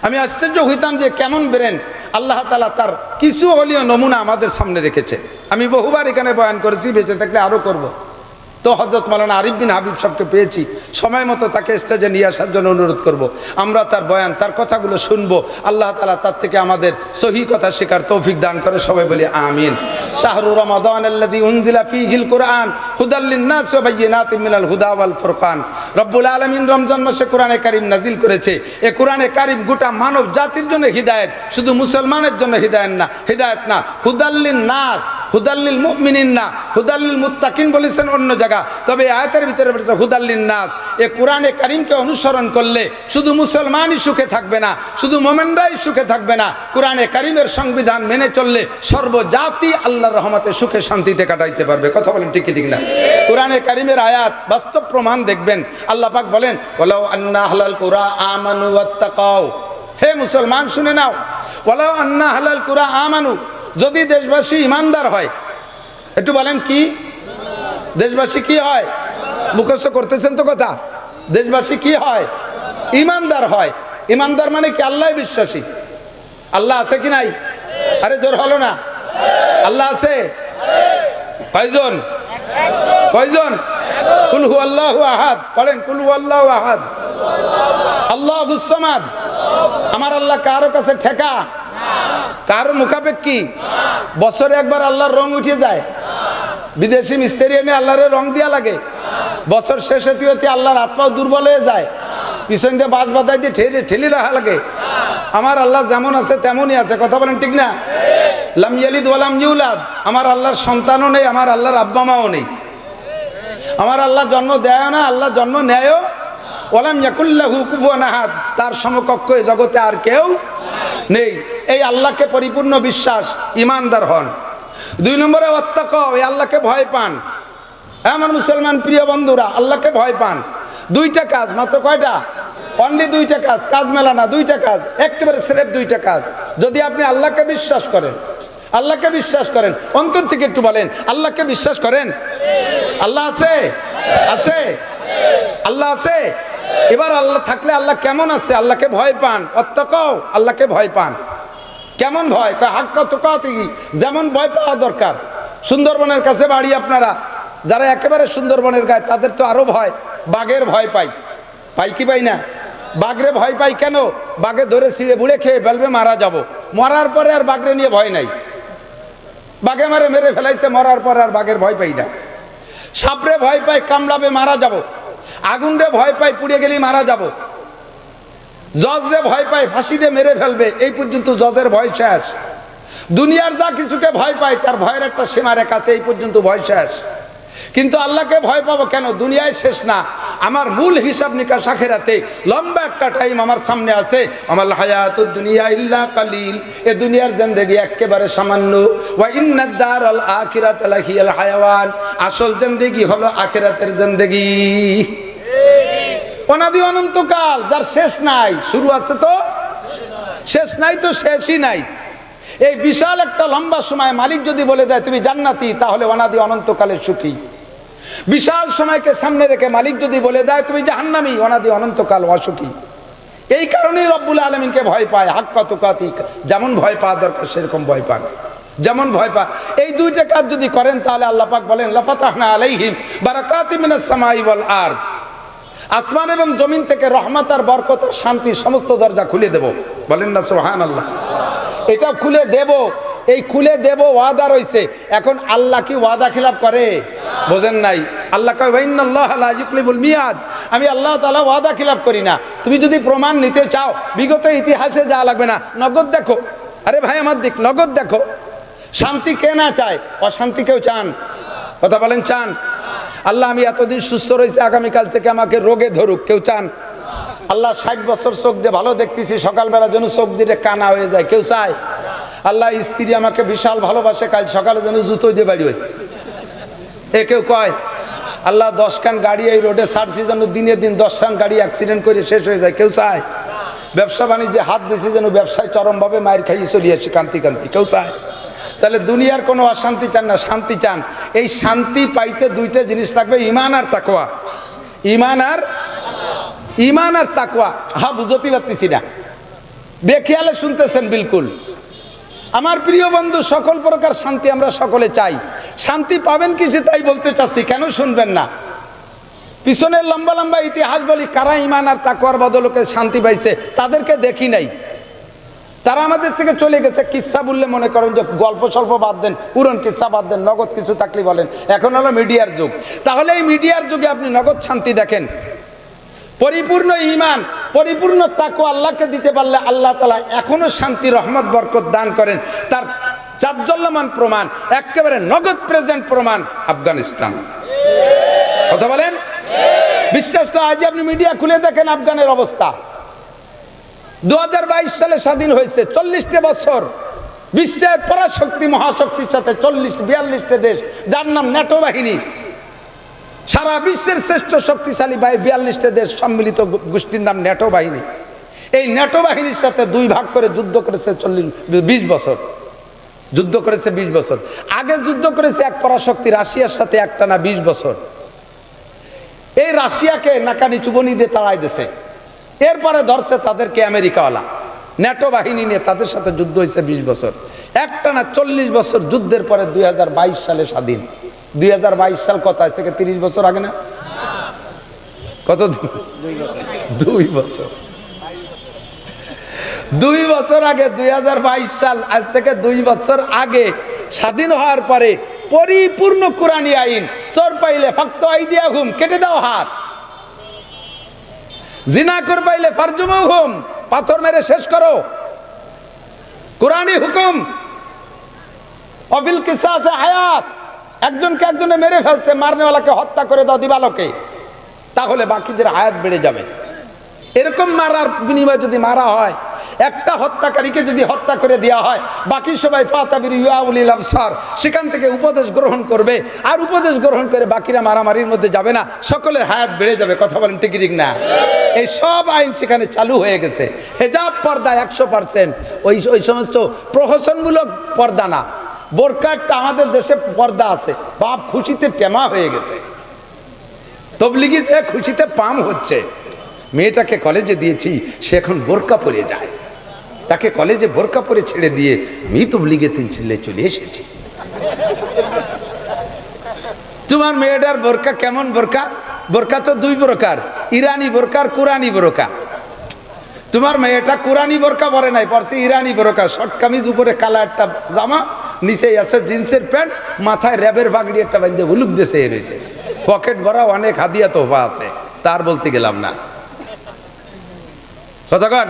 আমি আশ্চর্য হইতাম যে কেমন বেরেন আল্লাহ তাআলা তার কিছু হলিও নমুনা আমাদের সামনে রেখেছে। আমি বহুবার এখানে বয়ান করেছি, বেঁচে থাকলে আরো করব। তো হযরত মাওলানা আরিফ বিন হাবিব সাহেবকে পেয়েছি, সময় মতো তাকে স্টেজে নিয়ে আসার জন্য অনুরোধ করব। আমরা তার বয়ান, তার কথাগুলো শুনবো। আল্লাহ তাআলা তার থেকে আমাদের সহিহ কথা শেখার তৌফিক দান করে, সবাই বলি আমিন। শাহরু রমাদান আল্লাযী উনজিলা ফীহিল কুরআন হুদাল লিন-নাস ওয়া বায়িনাতিন মিনাল হুদা ওয়াল ফুরকান। রব্বুল আলামিন রমজান মাসে কোরআনে কারীম নাজিল করেছে। এই কোরআনে কারীম গোটা মানব জাতির জন্য হিদায়াত, শুধু মুসলমানের জন্য হিদায়াত না, হুদাল লিন-নাস, হুদাল লিল মুমিনিন না, হুদাল লিল মুত্তাকিন বলেছেন অন্য জায়গা। তবে আয়াতের ভিতরে বলেছে হুদাল লিন-নাস। এই কোরআনে কারীমকে অনুসরণ করলে শুধু মুসলমানই সুখে থাকবে না, শুধু মুমিনরাই সুখে থাকবে না, কোরআনে কারীমের সংবিধান মেনে চললে সর্বজাতি আল্লাহর রহমতে সুখে শান্তিতে কাটাইতে পারবে। কথা বলেন ঠিক কি ঠিক না? কোরআনে কারীমের আয়াত বাস্তব প্রমাণ দেখবেন। আল্লাহ পাক বলেন ওয়ালাউ আন্না আহলাল কুরা আমানু ওয়াত্তাকাও। হে মুসলমান শুনে নাও, ওয়ালাউ আন্না আহলাল কুরা আমানু, যদি দেশবাসী ইমানদার হয়। একটু বলেন কি দেশবাসী কি হয়? মুখস্থ করতেছেন তো কথা। দেশবাসী কি হয়? ইমানদার হয়। ইমানদার মানে কি? আল্লাহ বিশ্বাসী। আল্লাহ আছে কি নাই? আরে জোর হলো না। আল্লাহ আছে কয়জন? কয়জন? কুল হু আল্লাহু আহাদ, বলেন কুল হু আল্লাহু আহাদ, আল্লাহুস সামাদ। আমার আল্লাহ কারো কাছে ঠেকা, কারো মুখাপেক্ষী? বছরে একবার আল্লাহর রং উঠে যায়, বিদেশি মিস্ত্রি এনে আল্লাহরে রং দিয়া লাগে, বছর শেষে তুই আল্লাহর হাত পাও দুর্বল হয়ে যায়, পিছন দিয়ে বাঁশ বাঁধাই দিয়ে ঠেলি রাখা লাগে। আমার আল্লাহ যেমন আছে তেমনই আছে, কথা বলেন ঠিক না? লাম ইয়ালিদ ওয়া লাম ইউলাদ, আমার আল্লাহর সন্তানও নেই, আমার আল্লাহর আব্বা মাও নেই। আমার আল্লাহ জন্ম দেয় না, আল্লাহ জন্ম নেয়ও। ওয়ালাম ইয়াকুল্লাহু কুফুয়ান আহাদ, তার সমকক্ষ এই জগতে আর কেউ নেই। এই আল্লাহকে পরিপূর্ণ বিশ্বাস, ইমানদার হন। 2 নম্বরে ওয়াত্তাকাও, এই আল্লাহকে ভয় পান। আমার মুসলমান প্রিয় বন্ধুরা, আল্লাহকে ভয় পান। 2টা কাজ, মাত্র কয়টা? অনলি 2টা কাজ, কাজ মেলা না, 2টা কাজ, একেবারে স্রেফ 2টা কাজ। যদি আপনি আল্লাহকে বিশ্বাস করেন, আল্লাহকে বিশ্বাস করেন, অন্তর থেকে একটু বলেন আল্লাহকে বিশ্বাস করেন। আল্লাহ আছে? আছে? আল্লাহ আছে? এবার আল্লাহ থাকলে আল্লাহ কেমন আছে? আল্লাহকে ভয় পান। ওয়াত্তাকাও, আল্লাহকে ভয় পান। কেমন ভয়? হাক্কা তুকাতিহি, যেমন ভয় পাওয়া দরকার। সুন্দরবনের কাছে বাড়ি আপনারা, যারা একেবারে সুন্দরবনের গায়ে, তাদের তো আরো ভয়। বাঘের ভয় পাই, পাই কি পাই না? বাঘরে ভয় পাই কেন? বাঘে ধরে ছিঁড়ে বুড়ে খেয়ে ফেলবে, মারা যাব। মরার পরে আর বাঘরে নিয়ে ভয় নাই। বাঘে মারে মেরে ফেলাইছে, মরার পরে আর বাঘের ভয় পাই না। সাপরে ভয় পাই, কামড়াবে, মারা যাব। আগুনরে ভয় পাই, পুড়ে গেলেই মারা যাব। জজরে ভয় পাই, ফাঁসি দিয়ে মেরে ফেলবে, এই পর্যন্ত জজের ভয় শেষ। দুনিয়ার যা কিছুকে ভয় পাই, তার ভয়ের একটা সীমারেখা আছে, এই পর্যন্ত ভয় শেষ। কিন্তু আল্লাহকে ভয় পাবো কেন? দুনিয়ায় শেষ না, আমার মূল হিসাব নিকাশ আখিরাতে। লম্বা একটা টাইম আমার সামনে আছে। আমাল হায়াতুদ দুনিয়া ইল্লা কালিল, এ দুনিয়ার জিন্দেগি একেবারে সামান্য। ওয়া ইন্নাদ দারাল আখিরাতা লাহিয়াল হায়াওয়ান, আসল জিন্দেগি হলো আখিরাতের জিন্দেগি। অনাদি অনন্তকাল, যার শেষ নাই, শুরু আছে তো শেষ নাই, তো শেষই নাই। এই বিশাল একটা লম্বা সময় মালিক যদি বলে দেয় তুমি জান্নাতি, তাহলে অনাদি অনন্তকালের সুখী। বিশাল সময়কে সামনে রেখে মালিক যদি বলে দেয় তুমি জাহান্নামী, অনাদি অনন্তকাল অসুখী। এই কারণেই রব্বুল আলামিনকে ভয় পায়। হাক্কা তুকাতি, যেমন ভয় পাওয়া দরকার সেরকম ভয় পান, যেমন ভয় পা। এই 2টা কাজ যদি করেন, তাহলে আল্লাহ পাক বলেন লাফাতাহনা আলাইহিম বারাকাতিম মিনাস সামাই ওয়াল আরদ, আসমান এবং জমিন থেকে রহমত আর বরকত আর শান্তির সমস্ত দরজা খুলে দেব। বলেন না সুবহানাল্লাহ? এটা খুলে দেব, এই খুলে দেব ওয়াদা রইছে। এখন আল্লাহ কি ওয়াদা খিলাফ করে? বোঝেন নাই? আল্লাহ কয় ওয়াইনাল্লাহা লা ইউখলিফুল মিয়াদ, আমি আল্লাহ তাআলা ওয়াদা খিলাফ করি না। তুমি যদি প্রমাণ নিতে চাও, বিগত ইতিহাসে যা লাগবে না, নগদ দেখো। আরে ভাই আমার দিক, নগদ দেখো। শান্তি কে না চায়? অশান্তি কেউ চান? কথা বলেন, চান? আল্লাহ আমি এতদিন সুস্থ রয়েছে, আগামীকাল থেকে আমাকে রোগে ধরুক, কেউ চান? আল্লাহ 60 বছর চোখ দিয়ে ভালো দেখতেছি, সকালবেলা যেন চোখ দিয়ে কানা হয়ে যায়, কেউ চায়? আল্লাহ স্ত্রী আমাকে বিশাল ভালোবাসে, কাল সকালে যেন জুতো দিয়ে বাড়ি হয়, এ কেউ কয়? আল্লাহ 10 খান গাড়ি এই রোডে ছাড়ছি যেন দিনে দিন 10 খান গাড়ি অ্যাক্সিডেন্ট করে শেষ হয়ে যায়, কেউ চায়? ব্যবসা বাণিজ্যে হাত দিয়েছি যেন ব্যবসায় চরমভাবে মায়ের খাইয়ে চলে আসি কান্তি কান্তি, কেউ চায়? তাহলে দুনিয়ার কোনো অশান্তি চান না, শান্তি চান। এই শান্তি পাইতে 2টা জিনিস লাগবে, ঈমান আর তাকওয়া। ঈমান আর তাকওয়া। হ্যাঁ, বুঝতে পারতেছি না, বেখেয়ালে শুনতেছেন বিলকুল। আমার প্রিয় বন্ধু, সকল প্রকার শান্তি আমরা সকলে চাই। শান্তি পাবেন কিছু, তাই বলতে চাচ্ছি, কেন শুনবেন না? পিছনের লম্বা লম্বা ইতিহাস বলি, কারা ঈমান আর তাকওয়ার বদলকে শান্তি পাইছে, তাদেরকে দেখি নাই। তারা আমাদের থেকে চলে গেছে। কিচ্ছা বললে মনে করেন যে গল্প স্বল্প বাদ দেন, পুরন কিচ্ছা বাদ দেন, নগদ কিছু থাকলে বলেন। এখন হলো মিডিয়ার যুগ। তাহলে এই মিডিয়ার যুগে আপনি নগদ শান্তি দেখেন। পরিপূর্ণ ঈমান, পরিপূর্ণ তাকওয়া আল্লাহকে দিতে পারলে আল্লাহ তাআলা এখনো শান্তি, রহমত, বরকত দান করেন। তার জাজ্জল্যমান প্রমাণ, একেবারে নগদ প্রেজেন্ট প্রমাণ আফগানিস্তান। কথা বলেন? বিশ্বাস তো আজ আপনি মিডিয়া খুলে দেখেন আফগানের অবস্থা। 2022 সালে স্বাধীন হয়েছে, 40টা বছর বিশ্বের পরাশক্তি মহাশক্তির সাথে 42টা দেশ, যার নাম ন্যাটো বাহিনী, সারা বিশ্বের শ্রেষ্ঠ শক্তিশালী 42টা দেশ সম্মিলিত গোষ্ঠীর নাম ন্যাটো বাহিনী। এই ন্যাটো বাহিনীর সাথে 2 ভাগ করে যুদ্ধ করেছে 20 বছর, যুদ্ধ করেছে 20 বছর। আগে যুদ্ধ করেছে এক পরাশক্তি রাশিয়ার সাথে একটানা 20 বছর। এই রাশিয়াকে নাকানি চুবনি দিয়ে তাড়াই দিয়েছে। এরপরে ধরছে তাদেরকে আমেরিকাওয়ালা, ন্যাটো বাহিনী নিয়ে তাদের সাথে যুদ্ধ হয়েছে 20 বছর। একটানা 40 বছর যুদ্ধের পরে 2022 সালে স্বাধীন। 2022 সাল কত, আজ থেকে 30 বছর আগে না? কত দিন? 2 বছর। 2 বছর আগে 2022 সাল, আজ থেকে 2 বছর আগে স্বাধীন হওয়ার পরে পরিপূর্ণ কোরআনী আইন। চোর পাইলে ফাক্ত আইদিয়াহুম, কেটে দাও হাত। জিনা কর পাইলে ফারজুমুহুম, পাথর মেরে শেষ করো। কোরআনী হুকুম। অবিল কিসাসে হায়াত, একজনকে একজনে মেরে ফেলছে, মারনেওয়ালাকে হত্যা করে দাও দিবালোকে, তাহলে বাকিদের হায়াত বেড়ে যাবে। এরকম মারার বিনিময়ে যদি মারা হয়, একটা হত্যাকারীকে যদি হত্যা করে দেওয়া হয়, বাকি সবাই ফাতাবিরু ইয়া উলিল আবসার, সেখান থেকে উপদেশ গ্রহণ করবে, আর উপদেশ গ্রহণ করে বাকিরা মারামারির মধ্যে যাবে না, সকলের হায়াত বেড়ে যাবে। কথা বলেন ঠিক ঠিক না? এই সব আইন সেখানে চালু হয়ে গেছে। হেজাব পর্দা 100%, ওই সমস্ত প্রহসনমূলক পর্দা না। বোরকাটা আমাদের দেশে পর্দা আছে, বাপ খুশিতে টেমা হয়ে গেছে। তবলিগি যে খুশিতে পাম হচ্ছে। মেয়েটাকে কলেজে দিয়েছি, সে এখন বোরকা পরে যায়। তাকে কলেজে বোরকা পরে ছেড়ে দিয়ে আমি তবলিগে 3 ছেলে চলে এসেছি। তোমার মেয়েটার বোরকা কেমন বোরকা? বোরকা তো 2 প্রকার, ইরানি বোরকা আর কোরআনি বোরকা। তোমার মেয়েটা কোরআনি বোরকা পরে নাই, পরছে ইরানি বোরকা। শর্ট কামিজ, উপরে কালা একটা জামা, নিচে আছে জিন্সের প্যান্ট, মাথায় র্যাবের বাগড়ি একটা বাঁধে হুলুক দেশে রয়েছে, পকেট ভরা অনেক হাদিয়া তোফা আছে, তার বলতে গেলাম না। কতক্ষণ?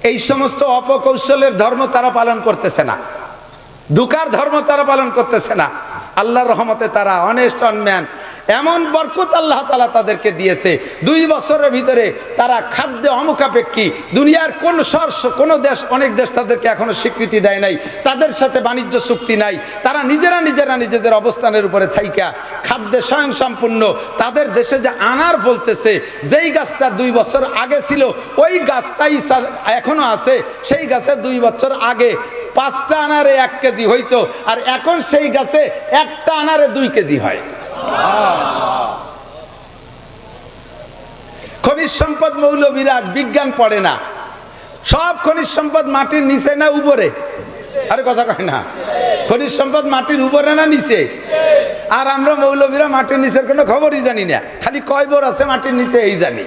এই সমস্ত অপকৌশলের ধর্ম তারা পালন করতেছে না, দুকার ধর্ম তারা পালন করতেছে না। আল্লাহর রহমতে তারা অনেস্ট অনম্যান, এমন বরকত আল্লাহ তাআলা তাদেরকে দিয়েছে। 2 বছরের ভিতরে তারা খাদ্যে অমুখাপেক্ষী। দুনিয়ার কোন দেশ, অনেক দেশ তাদেরকে এখনো স্বীকৃতি দেয় নাই, তাদের সাথে বাণিজ্য চুক্তি নাই। তারা নিজেরা নিজেদের অবস্থানের উপরে থাইকা খাদ্যে স্বয়ং সম্পূর্ণ। তাদের দেশে যে আনার বলতেছে, যেই গাছটা 2 বছর আগে ছিল ওই গাছটাই এখনো আছে। সেই গাছে 2 বছর আগে 5টা আনারে 1 কেজি হইতো, আর এখন সেই গাছে একটা আনারে 2 কেজি হয়। খনিজ সম্পদ মৌলবীরা বিজ্ঞান পড়ে না, সব খনিজ সম্পদ মাটির নিচে না উপরে? আরে কথা কয় না, খনিজ সম্পদ মাটির উপরে না নিচে? আর আমরা মৌলবীরা মাটির নিচের কোনো খবরই জানি না, খালি কয় বোর আছে মাটির নিচে এই জানি।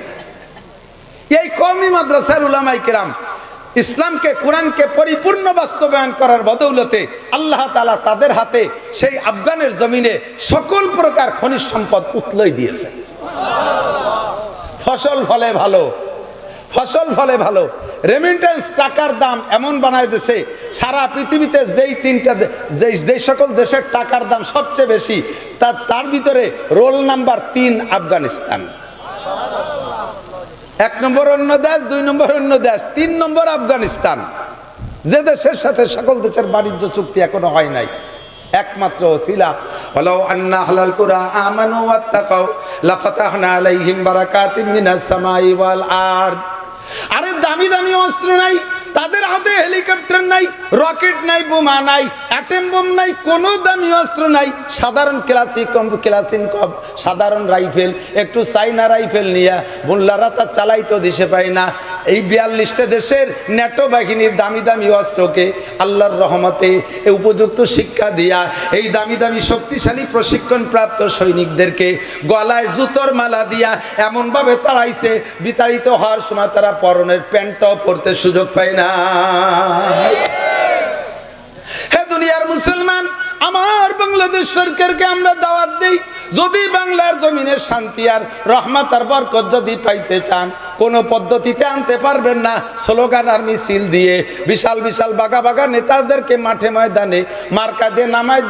এই কওমি মাদ্রাসার উলামায়ে কেরাম ইসলামকে, কোরআনকে পরিপূর্ণ বাস্তবায়ন করার বদৌলতে আল্লাহ তাআলা তাদের হাতে সেই আফগানের জমিনে সকল প্রকার খনিজ সম্পদ উতলাই দিয়েছে। ফসল ফলে ভালো, ফসল ফলে ভালো। রেমিটেন্স টাকার দাম এমন বানায় দিয়েছে, সারা পৃথিবীতে যেই সকল দেশের টাকার দাম সবচেয়ে বেশি, তার ভিতরে রোল নাম্বার 3 আফগানিস্তান। 1 নম্বর অন্য দেশ, 2 নম্বর অন্য দেশ, 3 নম্বর আফগানিস্তান। যে দেশের সাথে সকল দেশের বাণিজ্য চুক্তি এখনো হয় নাই, একমাত্র ওসিলা ওয়ালাউ আন্না আহলাল কুরা আমানু ওয়াত্তাকাউ লাফাতাহনা আলাইহিম বারাকাতিম মিনাস সামাই ওয়াল আরদ। আরে দামি দামি অস্ত্র নাই তাদের হাতে, হেলিকপ্টার নাই, রকেট নাই, বোমা নাই, অ্যাটম বোম নাই, কোনো দামি অস্ত্র নাই। সাধারণ ক্লাসিন কব, সাধারণ রাইফেল, একটু চাইনা রাইফেল নিয়ে মোল্লারা তা চালাইতো দিশে পায় না। এই 42টা দেশের ন্যাটো বাহিনীর দামি দামি অস্ত্রকে আল্লাহর রহমতে উপযুক্ত শিক্ষা দিয়া এই দামি দামি শক্তিশালী প্রশিক্ষণপ্রাপ্ত সৈনিকদেরকে গলায় জুতোর মালা দিয়া এমনভাবে তাড়াইছে, বিতাড়িত হওয়ার সময় তারা পরনের প্যান্টটাও পরতে সুযোগ পায় না। হে দুনিয়ার মুসলমান, আমার বাংলাদেশ সরকারকে আমরা দাওয়াত দেই, যদি বাংলার জমিনে শান্তি আর রহমত আর বরকত যদি পাইতে চান, কোন পদ্ধতিতে আনতে পারবেন না। স্লোগান আর মিছিল দিয়ে, বিশাল বিশাল বাগা বাগা নেতাদেরকে মাঠে ময়দানে মার্কা দিয়ে নামায়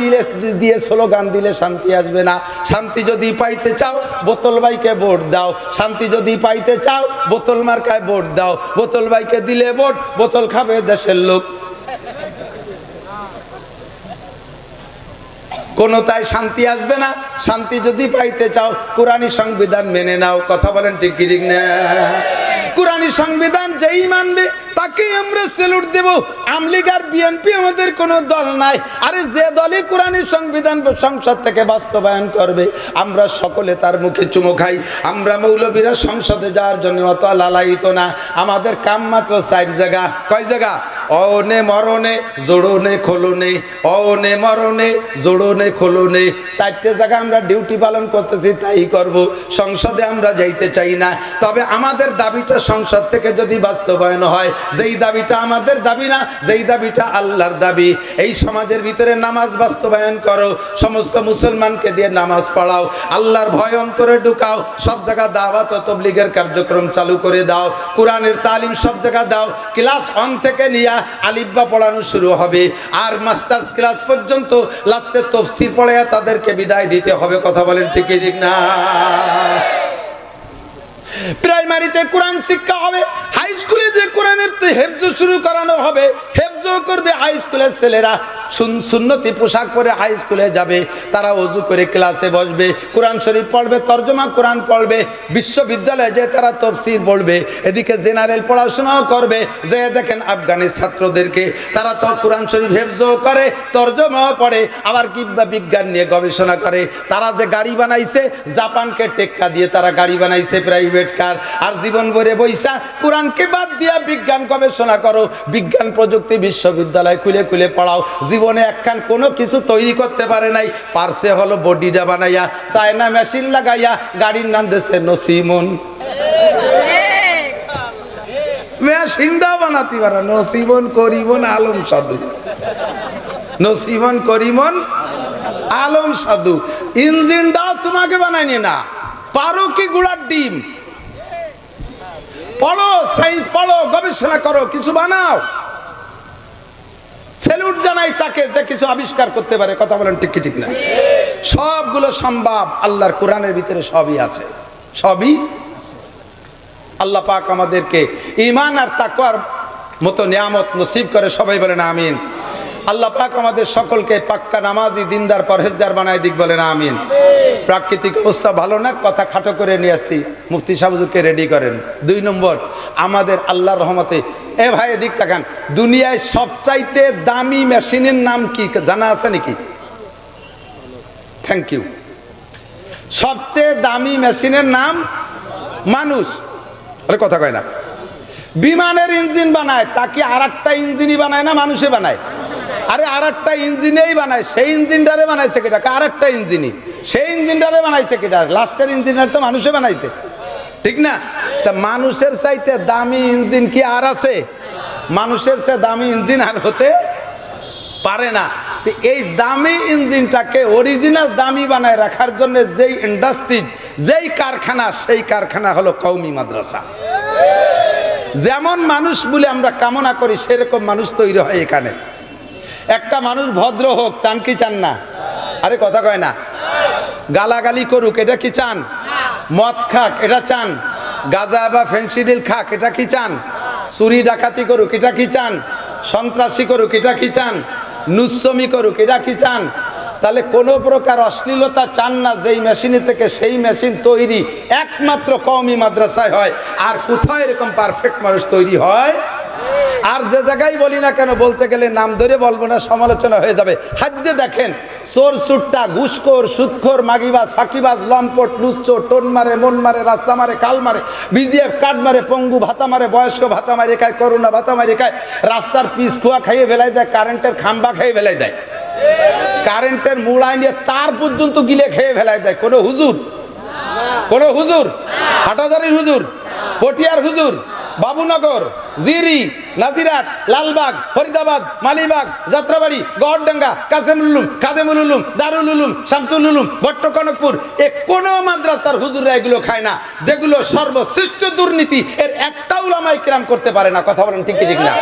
দিয়ে স্লোগান দিলে শান্তি আসবে না। শান্তি যদি পাইতে চাও বোতল ভাইকে ভোট দাও, শান্তি যদি পাইতে চাও বোতল মার্কায় ভোট দাও। বোতল ভাইকে দিলে ভোট, বোতল খাবে দেশের লোক। কোনো তাই শান্তি আসবে না। শান্তি যদি পাইতে চাও কোরআনী সংবিধান মেনে নাও। কথা বলেন ঠিক কি ঠিক না? কোরআনী সংবিধান যেই মানবে তাকেই আমরা স্যালুট দেব। আমলিগ আর বিএনপি আমাদের কোনো দল নাই। আরে যে দলই কোরআনী সংবিধান সংসদ থেকে বাস্তবায়ন করবে আমরা সকলে তার মুখে চুমো খাই। আমরা মৌলবীরা সংসদে যাওয়ার জন্য অত লালায়িত না। আমাদের কাম মাত্র 4 জায়গা। কয় জায়গা? অনে মরণে জোড়নে খোলনে, অনে মরণে জোড়নে খোলনে। 4টে জায়গা আমরা ডিউটি পালন করতেছি, তাই করব। সংসদে আমরা যাইতে চাই না, তবে আমাদের দাবিটা সংসদ থেকে যদি বাস্তবায়ন হয়, যেই দাবিটা আমাদের দাবি না, যেই দাবিটা আল্লাহর দাবি, এই সমাজের ভিতরে নামাজ বাস্তবায়ন করো, সমস্ত মুসলমানকে দিয়ে নামাজ পড়াও, আল্লাহর ভয় অন্তরে ঢুকাও, সব জায়গা দাওয়াত ও তাবলীগের কার্যক্রম চালু করে দাও, কোরআনের তালিম সব জায়গা দাও। ক্লাস 1 থেকে নিয়ে আলিফবা পড়ানো শুরু হবে, আর মাস্টার্স ক্লাস পর্যন্ত লাস্টে তাফসীর পড়ায়া তাদেরকে বিদায় দিতে হবে। কথা বলেন ঠিক ঠিক না? প্রাইমারিতে কোরআন শিক্ষা হবে, হাই স্কুলে যে কোরআনের হেফজ শুরু করানো হবে, হেফজ করবে হাই স্কুলের ছেলেরা, সুন্নতি পোশাক পরে হাই স্কুলে যাবে, তারা ওযু করে ক্লাসে বসবে, কোরআন শরীফ পড়বে, তরজমা কোরআন পড়বে, বিশ্ববিদ্যালয়ে যে তারা তাফসীর পড়বে, এদিকে জেনারেল পড়াশোনাও করবে। যে দেখেন আফগানের ছাত্রদেরকে, তারা তো কোরআন শরীফ হেফজও করে, তরজমাও পড়ে, আবার কিংবা বিজ্ঞান নিয়ে গবেষণা করে। তারা যে গাড়ি বানাইছে, জাপানকে টেক্কা দিয়ে তারা গাড়ি বানাইছে প্রাইভেট কার, আর জীবন ভরে বৈশা কোরআনকে বাদ দিয়া বিজ্ঞান গবেষণা করো, বিজ্ঞান প্রযুক্তি বিশ্ববিদ্যালয় খুলে খুলে পড়াও। জীবনে একখান কোনো কিছু তৈরি করতে পারে নাই, পারছে হলো বডিটা বানাইয়া, চায়না মেশিন লাগাইয়া, গাড়ির নাম দিয়েছে নসিমন। মেশিনটা বানাতে পারে নসিমন করিমন আলম সাধু, নসিমন করিমন আলম সাধু। ইঞ্জিনটাও তোমাকে বানায়নি না, পারো কি গুড়ার ডিম? পড়ো, সায়েন্স পড়ো, গবেষণা করো, কিছু বানাও। স্যালুট জানাই তাকে যে কিছু আবিষ্কার করতে পারে। কথা বলেন ঠিক কি ঠিক না? সবগুলো সম্ভব, আল্লাহর কোরআনের ভিতরে সবই আছে, সবই আছে। আল্লাহ পাক আমাদেরকে ঈমান আর তাকওয়ার মতো নিয়ামত নসিব করে, সবাই বলেন আমিন। আল্লাহ পাক আমাদের সকলকে পাক্কা নামাজি, দিনদার, পরহেজগার বানায় দিক, বলেন আমিন। প্রাকৃতিক অবস্থা ভালো না, কথা খাটো করে নিয়ে আসছি, মুফতি সাহেব হুজুরকে রেডি করেন। 2 নম্বর, আমাদের আল্লাহর রহমতে, এ ভাই এদিক তাকান, দুনিয়ায় সবচাইতে দামি মেশিনের নাম কি জানা আছে নাকি? Thank you. সবচেয়ে দামি মেশিনের নাম মানুষ। আরে কথা কয় না। বিমানের ইঞ্জিন বানায়, তাকে আর একটা ইঞ্জিনই বানায় না, মানুষে বানায়। আরে আর একটা ইঞ্জিনেই বানায়, সেই ইঞ্জিনটারে বানাইছে কেটা? আর একটা ইঞ্জিনই, সেই ইঞ্জিনটারে বানাইছে কেটা? লাস্টের ইঞ্জিনটা তো মানুষে বানাইছে, ঠিক না? তা মানুষের চাইতে দামি ইঞ্জিন কি আর আছে? মানুষের চেয়ে দামি ইঞ্জিন আর হতে পারে না। তো এই দামি ইঞ্জিনটাকে অরিজিনাল দামি বানায় রাখার জন্য যেই ইন্ডাস্ট্রি, যেই কারখানা, সেই কারখানা হলো কওমি মাদ্রাসা। যেমন মানুষ বলে আমরা কামনা করি, সেরকম মানুষ তৈরি হয় এখানে। একটা মানুষ ভদ্র হোক, চান কি চান না? আরে কথা কয় না। গালাগালি করুক, এটা কি চান? মদ খাক, এটা চান? গাঁজা বা ফেন্সিডিল খাক, এটা কি চান? চুরি ডাকাতি করুক, এটা কি চান? সন্ত্রাসী করুক, এটা কি চান? নুচ্ছমি করুক, এটা কি চান? তাহলে কোনো প্রকার অশ্লীলতা চান না, যেই মেশিনে থেকে সেই মেশিন তৈরি একমাত্র কওমি মাদ্রাসায় হয়। আর কোথায় এরকম পারফেক্ট মানুষ তৈরি হয়? আর যে জায়গায় বলি না কেন, বলতে গেলে নাম ধরে বলবো না, সমালোচনা হয়ে যাবে। হাদ্দে দেখেন, চোর চুট্টা, ঘুষখোর, সুদখোর, মাগিবাজ, ফাঁকিবাজ, লম্পট, লুচ্চো, টোন মারে, মন মারে, রাস্তা মারে, কাল মারে, বিজিএফ কার্ড মারে, পঙ্গু ভাতা মারে, বয়স্ক ভাতা মারে খায়, করোনা ভাতা মারে খায়, রাস্তার পিচ খোয়া খাইয়ে ফেলাই দেয়, কারেন্টের খাম্বা খাইয়ে ফেলাই দেয়, কারেন্টের মুড়াই নিয়ে তার পর্যন্ত গিলে খেয়ে ফেলাই দেয়। কোনো হুজুর, কোনো হুজুর, হাটাজারির হুজুর, পটিয়ার হুজুর, বাবুনগর, জিরি, নাজিরাট, লালবাগ, ফরিদাবাদ, মালিবাগ, যাত্রাবাড়ি, গড়ডাঙ্গা, কাসেমুল উলুম, খাদেমুল উলুম, দারুল উলুম, শামসুল উলুম, ভট্টকনকপুর, এ কোন মাদ্রাসার হুজুররা এগুলো খায় না। যেগুলো সর্বশ্রেষ্ঠ দুর্নীতি, এর একটা উলামায়ে কেরাম করতে পারে না। কথা বলেন ঠিক ঠিক না?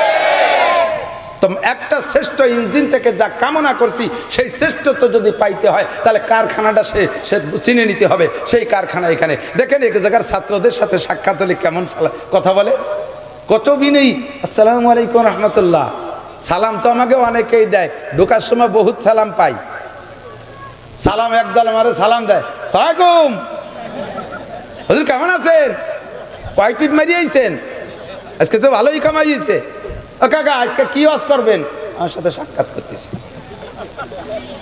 তো একটা শ্রেষ্ঠ ইঞ্জিন থেকে যা কামনা করছি, সেই শ্রেষ্ঠত্ব যদি পাইতে হয়, তাহলে কারখানাটা সে চিনে নিতে হবে। সেই কারখানা এখানে দেখেন, এক জায়গার ছাত্রদের সাথে সাক্ষাৎ হলে কেমন কথা বলে, কত বিনয়ী। আসসালামু আলাইকুম রহমতুল্লাহ। সালাম তো আমাকে অনেকেই দেয়, ঢোকার সময় বহুত সালাম পাই। সালাম একদল আমারে সালাম দেয়, সালাম হুজুর কেমন আছেন, কয় টিপ মারিয়েছেন, আজকে তো ভালোই কামাই হয়েছে। ও কাকা আজকে কি ওয়াজ করবেন? আমার সাথে সাক্ষাৎ করতেছি।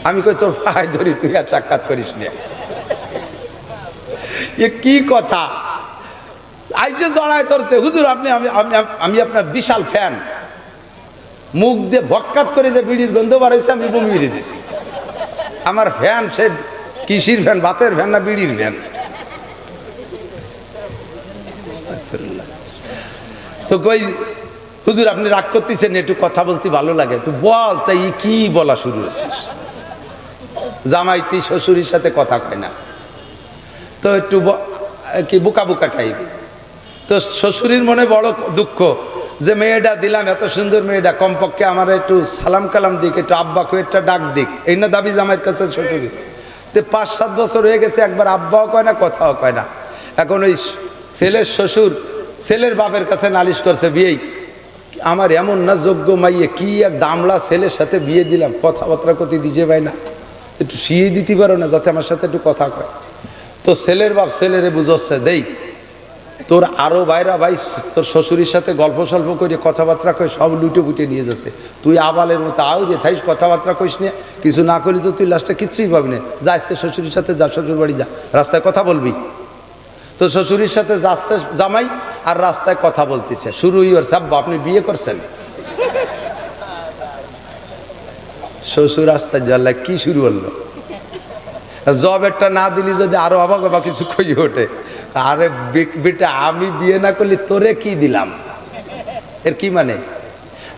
আমি কই তোর ভাই ধরি, তুই আর সাক্ষাৎ করিস না। এ কি কথা? আইসে জড়ায় ধরছে, হুজুর আপনি, আমি আপনার বিশাল ফ্যান। মুখ দিয়ে বক্কাত করে যে বিড়ির গন্ধ বাড়াইছে আমি বমি মেরে দিছি। আমার ভ্যান সে কিসির ভ্যান, বাতের ভ্যান না বিড়ির ভ্যান। তো কই হুজুর আপনি রাগ করতেছেন, একটু কথা বলতে ভালো লাগে, তো বল তাই কি বলা শুরু হয়েছিস? জামাইতি শ্বশুরের সাথে কথা কয় না, তো একটু কি বুকা বুকা টাইপ। তো শ্বশুরের মনে বড় দুঃখ যে মেয়েটা দিলাম, এত সুন্দর মেয়েটা, কমপক্ষে আমার একটু সালাম কালাম দিক, একটু আব্বা একটা ডাক দিক, এই না দাবি জামাইয়ের কাছে শ্বশুরের। তো 5-7 বছর হয়ে গেছে, একবার আব্বাও কয় না, কথাও কয় না। এখন ওই ছেলের শ্বশুর ছেলের বাপের কাছে নালিশ করছে, বিয়ে আমার এমন না যোগ্য মাইয়ে, কি এক দামলা ছেলের সাথে বিয়ে দিলাম, কথাবার্তা করতে দিছে ভাই না, একটু শিয়ে দিতে পারো না যাতে আমার সাথে একটু কথা কয়। তো ছেলের বাপ ছেলেরে বুঝচ্ছে, দেই তোর আরো ভাইরা ভাই তোর শ্বশুরের সাথে গল্প সল্প করে কথাবার্তা কই সব লুটে বুটে নিয়ে যাচ্ছে, তুই আবালের মতো আও যে থাইস কথাবার্তা কইস নে, কিছু না করি তো তুই লাস্টে কিচ্ছুই পাবি না, যা আজকে শ্বশুরের সাথে যা, শ্বশুর বাড়ি যা, রাস্তায় কথা বলবি। তো শ্বশুরের সাথে যাচ্ছে জামাই আর রাস্তায় কথা বলতেছে, শুরুই ওর সাব্বা আপনি বিয়ে করছেন। শ্বশুর আশ্চর্য, আল্লাহ কি শুরু হলো, জব একটা না দিলি যদি আরো অবাক বা কিছু কই ওঠে, আরে বেটা আমি বিয়ে না করলে তোরে কি দিলাম, এর কি মানে?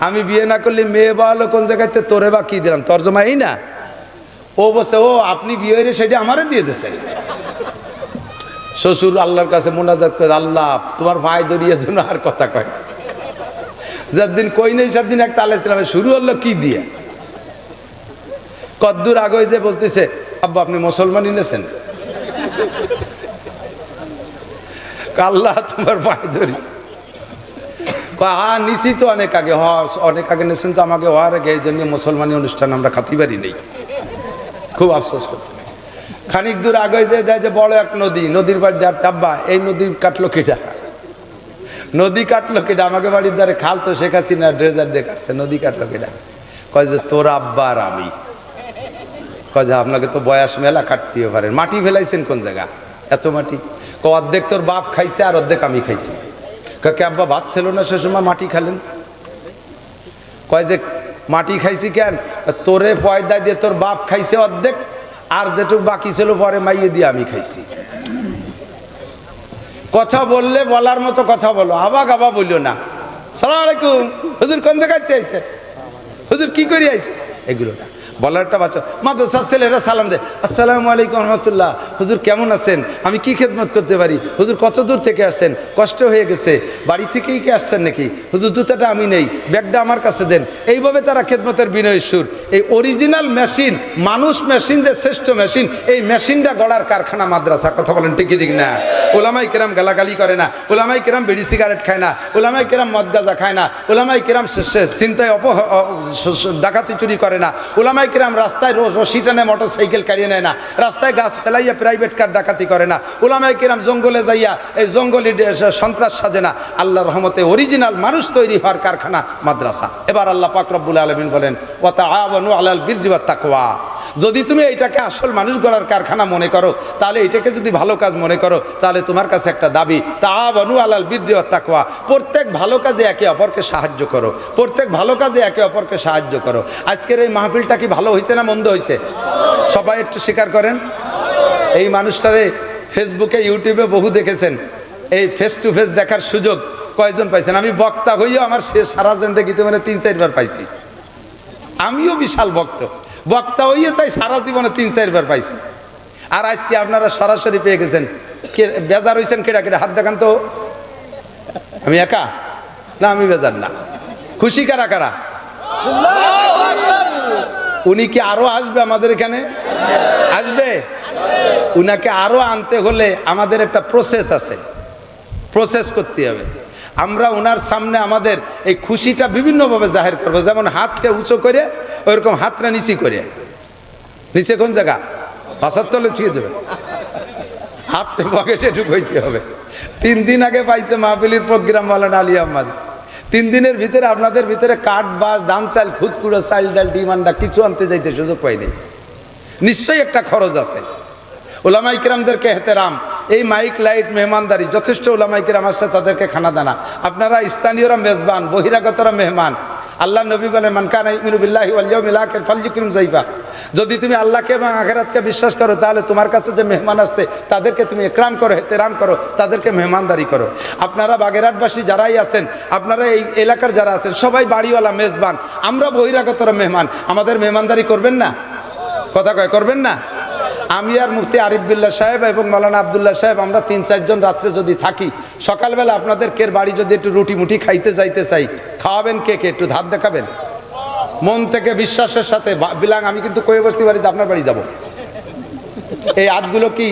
আমি বিয়ে না করলে মেয়ে বা হলো কোন জায়গাতে, তোরে বা কি দিলাম, তর্জমা এই না। ও বসে ও আপনি বিয়ে হয়ে সেটা আমারে দিয়ে দিয়েছেন। শ্বশুর আল্লাহর কাছে মোনাজাত করে, আল্লাহ তোমার ভাই ধরিয়ে যেন আর কথা কয়, যার দিন কই নেই সাত দিন একটা আলোচনা শুরু হলো কি দিয়ে। কদ্দুর আগে যে বলতেছে, আব্বা আপনি মুসলমানই নেছেন? আল্লাহ তোমার ভাই ধরি, হ্যাঁ নিশ্চিত তো অনেক আগে, অনেক আগে নেছেন তো আমাকে হওয়ার আগে, এই জন্য মুসলমানি অনুষ্ঠান আমরা খাতি পারি নেই, খুব আফসোস করতে। খানিক দূর আগে যে দেয় যে বড় এক নদী, নদীর বাড়ি দেয়, আব্বা এই নদী কাটলো কেটা, নদী কাটলো কেটা, আমাকে বাড়ির দ্বারে খাল তো শেখ হাসিনা ড্রেজার দিয়ে কাটছে, নদী কাটলো কেটা? কয় যে তোর আব্বা আর আমি। কয় যে আপনাকে তো বয়স মেলা কাটতেও পারেন, মাটি ফেলাইছেন কোন জায়গা এত মাটি? অর্ধেক তোর বাপ খাইছে আর অর্ধেক আমি খাইছি। কে আব্বা ভাত ছিল না সে সময় মাটি খালেন? কয় যে মাটি খাইছি কেন, তোরে পয়দা দিয়ে তোর বাপ খাইছে অর্ধেক, আর যেটুকু বাকি ছিল পরে মাইয়ে দিয়ে আমি খাইছি। কথা বললে বলার মতো কথা বলো, আবা গাবা বলিও না। সালাম আলাইকুম হুজুর, কোন জায়গায় আইছে? হুজুর কি করি আইছে? এগুলো না বলার একটা বাচ্চা। মাদ্রাসার ছেলেরা সালাম দেয়, আসসালামু আলাইকুম রহমতুল্লাহ, হুজুর কেমন আছেন, আমি কি খেদমত করতে পারি? হুজুর কত দূর থেকে আসছেন, কষ্ট হয়ে গেছে, বাড়ি থেকেই কি আসছেন নাকি? হুজুর জুতাটা আমি নেই, ব্যাগটা আমার কাছে দেন। এইভাবে তারা খেদমতের বিনয়ের সুর। এই অরিজিনাল মেশিন, মানুষ মেশিন যে শ্রেষ্ঠ মেশিন, এই মেশিনটা গড়ার কারখানা মাদ্রাসা। কথা বলেন ঠিক ঠিক না? ওলামাই কেরাম গালাগালি করে না, ওলামাই কেরাম বিড়ি সিগারেট খায় না, ওলামাই কেরাম মদ গাঁজা খায় না, ওলামাই কেরাম চিন্তায় ডাকাতি চুরি করে না, ওলামাই কিরাম রাস্তায় রশি টানে মোটর সাইকেল কাড়িয়ে নেয় না, রাস্তায় গাছ ফেলাইয়া প্রাইভেট কার ডাকাতি করে না, ওলামায়ে কিরাম জঙ্গলে যাইয়া এই জঙ্গলি সন্ত্রাস সাজে না। আল্লাহর রহমতে অরিজিনাল মানুষ তৈরি হওয়ার কারখানা মাদ্রাসা। এবার আল্লাহ পাক রব্বুল আলামিন বলেন, ওয়া তাআওয়ানু আলাল বিররি ওয়াত তাকওয়া। যদি তুমি এইটাকে আসল মানুষ গড়ার কারখানা মনে করো, তাহলে এটাকে যদি ভালো কাজ মনে করো, তাহলে তোমার কাছে একটা দাবি, তাআওয়ানু আলাল বিররি ওয়াত তাকওয়া। প্রত্যেক ভালো কাজে একে অপরকে সাহায্য করো, প্রত্যেক ভালো কাজে একে অপরকে সাহায্য করো। আজকের এই মাহফিলটা কি ভালো হয়েছে না মন্দ হয়েছে? সবাই একটু স্বীকার করেন। এই মানুষটারে ফেসবুকে ইউটিউবে বহু দেখেছেন, এই ফেস টু ফেস দেখার সুযোগ কয়জন পাইছেন? আমি বক্তা হইও আমার সারা জিন্দেগিতে মানে 3-4 বার পাইছি। আমিও বিশাল বক্তা হইও তাই সারা জীবনে 3-4 বার পাইছি। আর আজকে আপনারা সরাসরি পেয়ে গেছেন। কে বেজার হয়েছেন? কেডা কেডা হাত দেখান তো। আমি একা না, আমি বেজার না। খুশি কারা কারা? উনি কি আরো আসবে আমাদের এখানে? আসবে। উনাকে আরো আনতে হলে আমাদের একটা প্রসেস আছে, প্রসেস করতে হবে। আমরা ওনার সামনে আমাদের এই খুশিটা বিভিন্নভাবে জাহির করবো। যেমন হাতকে উঁচু করে, ওইরকম হাতটা নিচে করে, নিচে কোন জায়গা? পাশার তলে ছুঁয়ে দেবে, হাতটা পকেটে ঢুকাইতে হবে। 3 দিন আগে পাইছে মাহফিলের প্রোগ্রাম মাওলানা আলী আহমদ। 3 দিনের ভিতরে আপনাদের ভিতরে কাঠ বাস ধান চাল খুদকুড়ো চাল ডাল ডিম আন্ডা কিছু আনতে যাইতে সুযোগ পাইনি। নিশ্চয়ই একটা খরচ আছে। ওলামাই কিরামদেরকে এহতেরাম, এই মাইক লাইট মেহমানদারি যথেষ্ট। ওলামাই কিরাম আসছে, তাদেরকে খানা দানা। আপনারা স্থানীয়রা মেজবান, বহিরাগতরা মেহমান। আল্লাহ নবী বলেন মান কানা ইউমিনু বিল্লাহি ওয়াল ইয়াউমিল আখির ফালইউকরিম যাইফা। যদি তুমি আল্লাহকে এবং আখিরাতকে বিশ্বাস করো তাহলে তোমার কাছে যে মেহমান আসছে তাদেরকে তুমি ইকরাম করো, ইহতিরাম করো, তাদেরকে মেহমানদারি করো। আপনারা বাগেরহাটবাসী যারাই আছেন, আপনারা এই এলাকার যারা আছেন সবাই বাড়িওয়ালা মেজবান, আমরা বহিরাগতরা মেহমান, আমাদের মেহমানদারি করবেন না? কথা কয় করবেন না? আমি আর মুফতি আরিফ বিল্লাহ সাহেব এবং মাওলানা আবদুল্লাহ সাহেব আমরা ৩-৪ জন রাত্রে যদি থাকি, সকালবেলা আপনাদের কের বাড়ি যদি একটু রুটি মুটি খাইতে যাইতে চাই, খাওয়াবেন কে কে? একটু ধার দেখাবেন মন থেকে বিশ্বাসের সাথে। বিলাং আমি কিন্তু কয়ে বসতে পারি যে আপনার বাড়ি যাব। এই হাতগুলো কি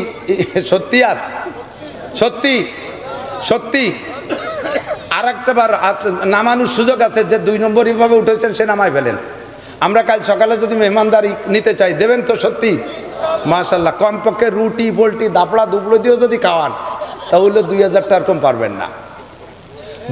সত্যি হাত? সত্যি সত্যি। আর একটা বার নামানোর সুযোগ আছে, যে 2 নম্বর এইভাবে উঠেছেন সে নামায় ফেলেন। আমরা কাল সকালে যদি মেহমানদারি নিতে চাই দেবেন তো? সত্যি মাশাআল্লাহ। কমপক্ষে রুটি পোলট্রি দাপড়া দুবলো দিয়েও যদি খাওয়ান তাহলে 2000 টাকার কম পারবেন না,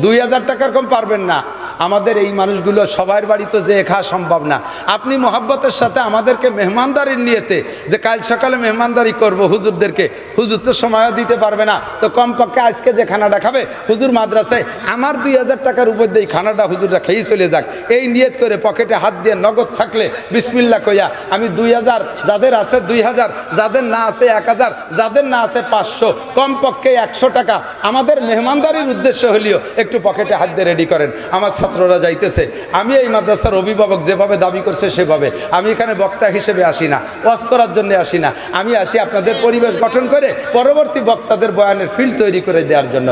2000 টাকার কম পারবেন না। আমাদের এই মানুষগুলো সবার বাড়ি তো যে খাওয়া সম্ভব না। আপনি মহব্বতের সাথে আমাদেরকে মেহমানদারির নিয়েতে যে কাল সকালে মেহমানদারি করব হুজুরদেরকে, হুজুর তো সময়ও দিতে পারবে না, তো কমপক্ষে আজকে যে খানাটা খাবে হুজুর মাদ্রাসায় আমার 2000 টাকার উপর দিয়ে খানাটা হুজুররা খেয়েই চলে যাক, এই নিয়ত করে পকেটে হাত দিয়ে নগদ থাকলে বিসমিল্লাহ কইয়া আমি 2000, যাদের আছে 2000, যাদের না আছে 1000, যাদের না আছে 500, কমপক্ষে 100 টাকা আমাদের মেহমানদারির উদ্দেশ্য হলেও একটু পকেটে হাত দিয়ে রেডি করেন। আমার ছাত্ররা যাইতেছে, আমি এই মাদ্রাসার অভিভাবক যেভাবে দাবি করছে সেভাবে। আমি এখানে বক্তা হিসেবে আসি না, ওয়াজ করার জন্য আসি না, আমি আসি আপনাদের পরিবেশ গঠন করে পরবর্তী বক্তাদের বয়ানের ফিল্ড তৈরি করে দেওয়ার জন্য।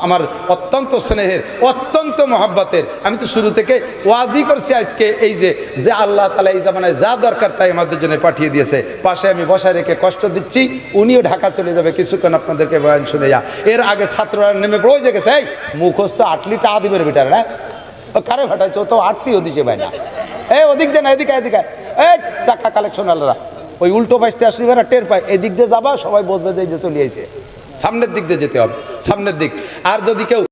আমার অত্যন্ত স্নেহের, অত্যন্ত মহব্বতের, আমি তো শুরু থেকে ওয়াজই করছি আজকে এই যে আল্লাহ তাআলা এই জামানায় যা দরকার তাই আমাদের জন্য পাঠিয়ে দিয়েছে। পাশে আমি বসায় রেখে কষ্ট দিচ্ছি, উনিও ঢাকা চলে যাবে কিছুক্ষণ আপনাদেরকে বয়ান শুনে যা। এর আগে ছাত্ররা নেমে পড়ে গেছে, এই মুখস্থ 8 লিটার আদিবের বেটার না কারে ফাটাইছো তো 8টিও দিছে ভাই না, এই ওদিক দিয়ে না এদিকে এদিকে, এই চাকা কালেকশন আলাদা ওই উল্টো পাশতে আসলে এরা টের পায়, এদিক দিয়ে যাবা সবাই বসবে যে চলে আইছে, সামনের দিক দিয়ে যেতে হবে, সামনের দিক। আর যদি কেউ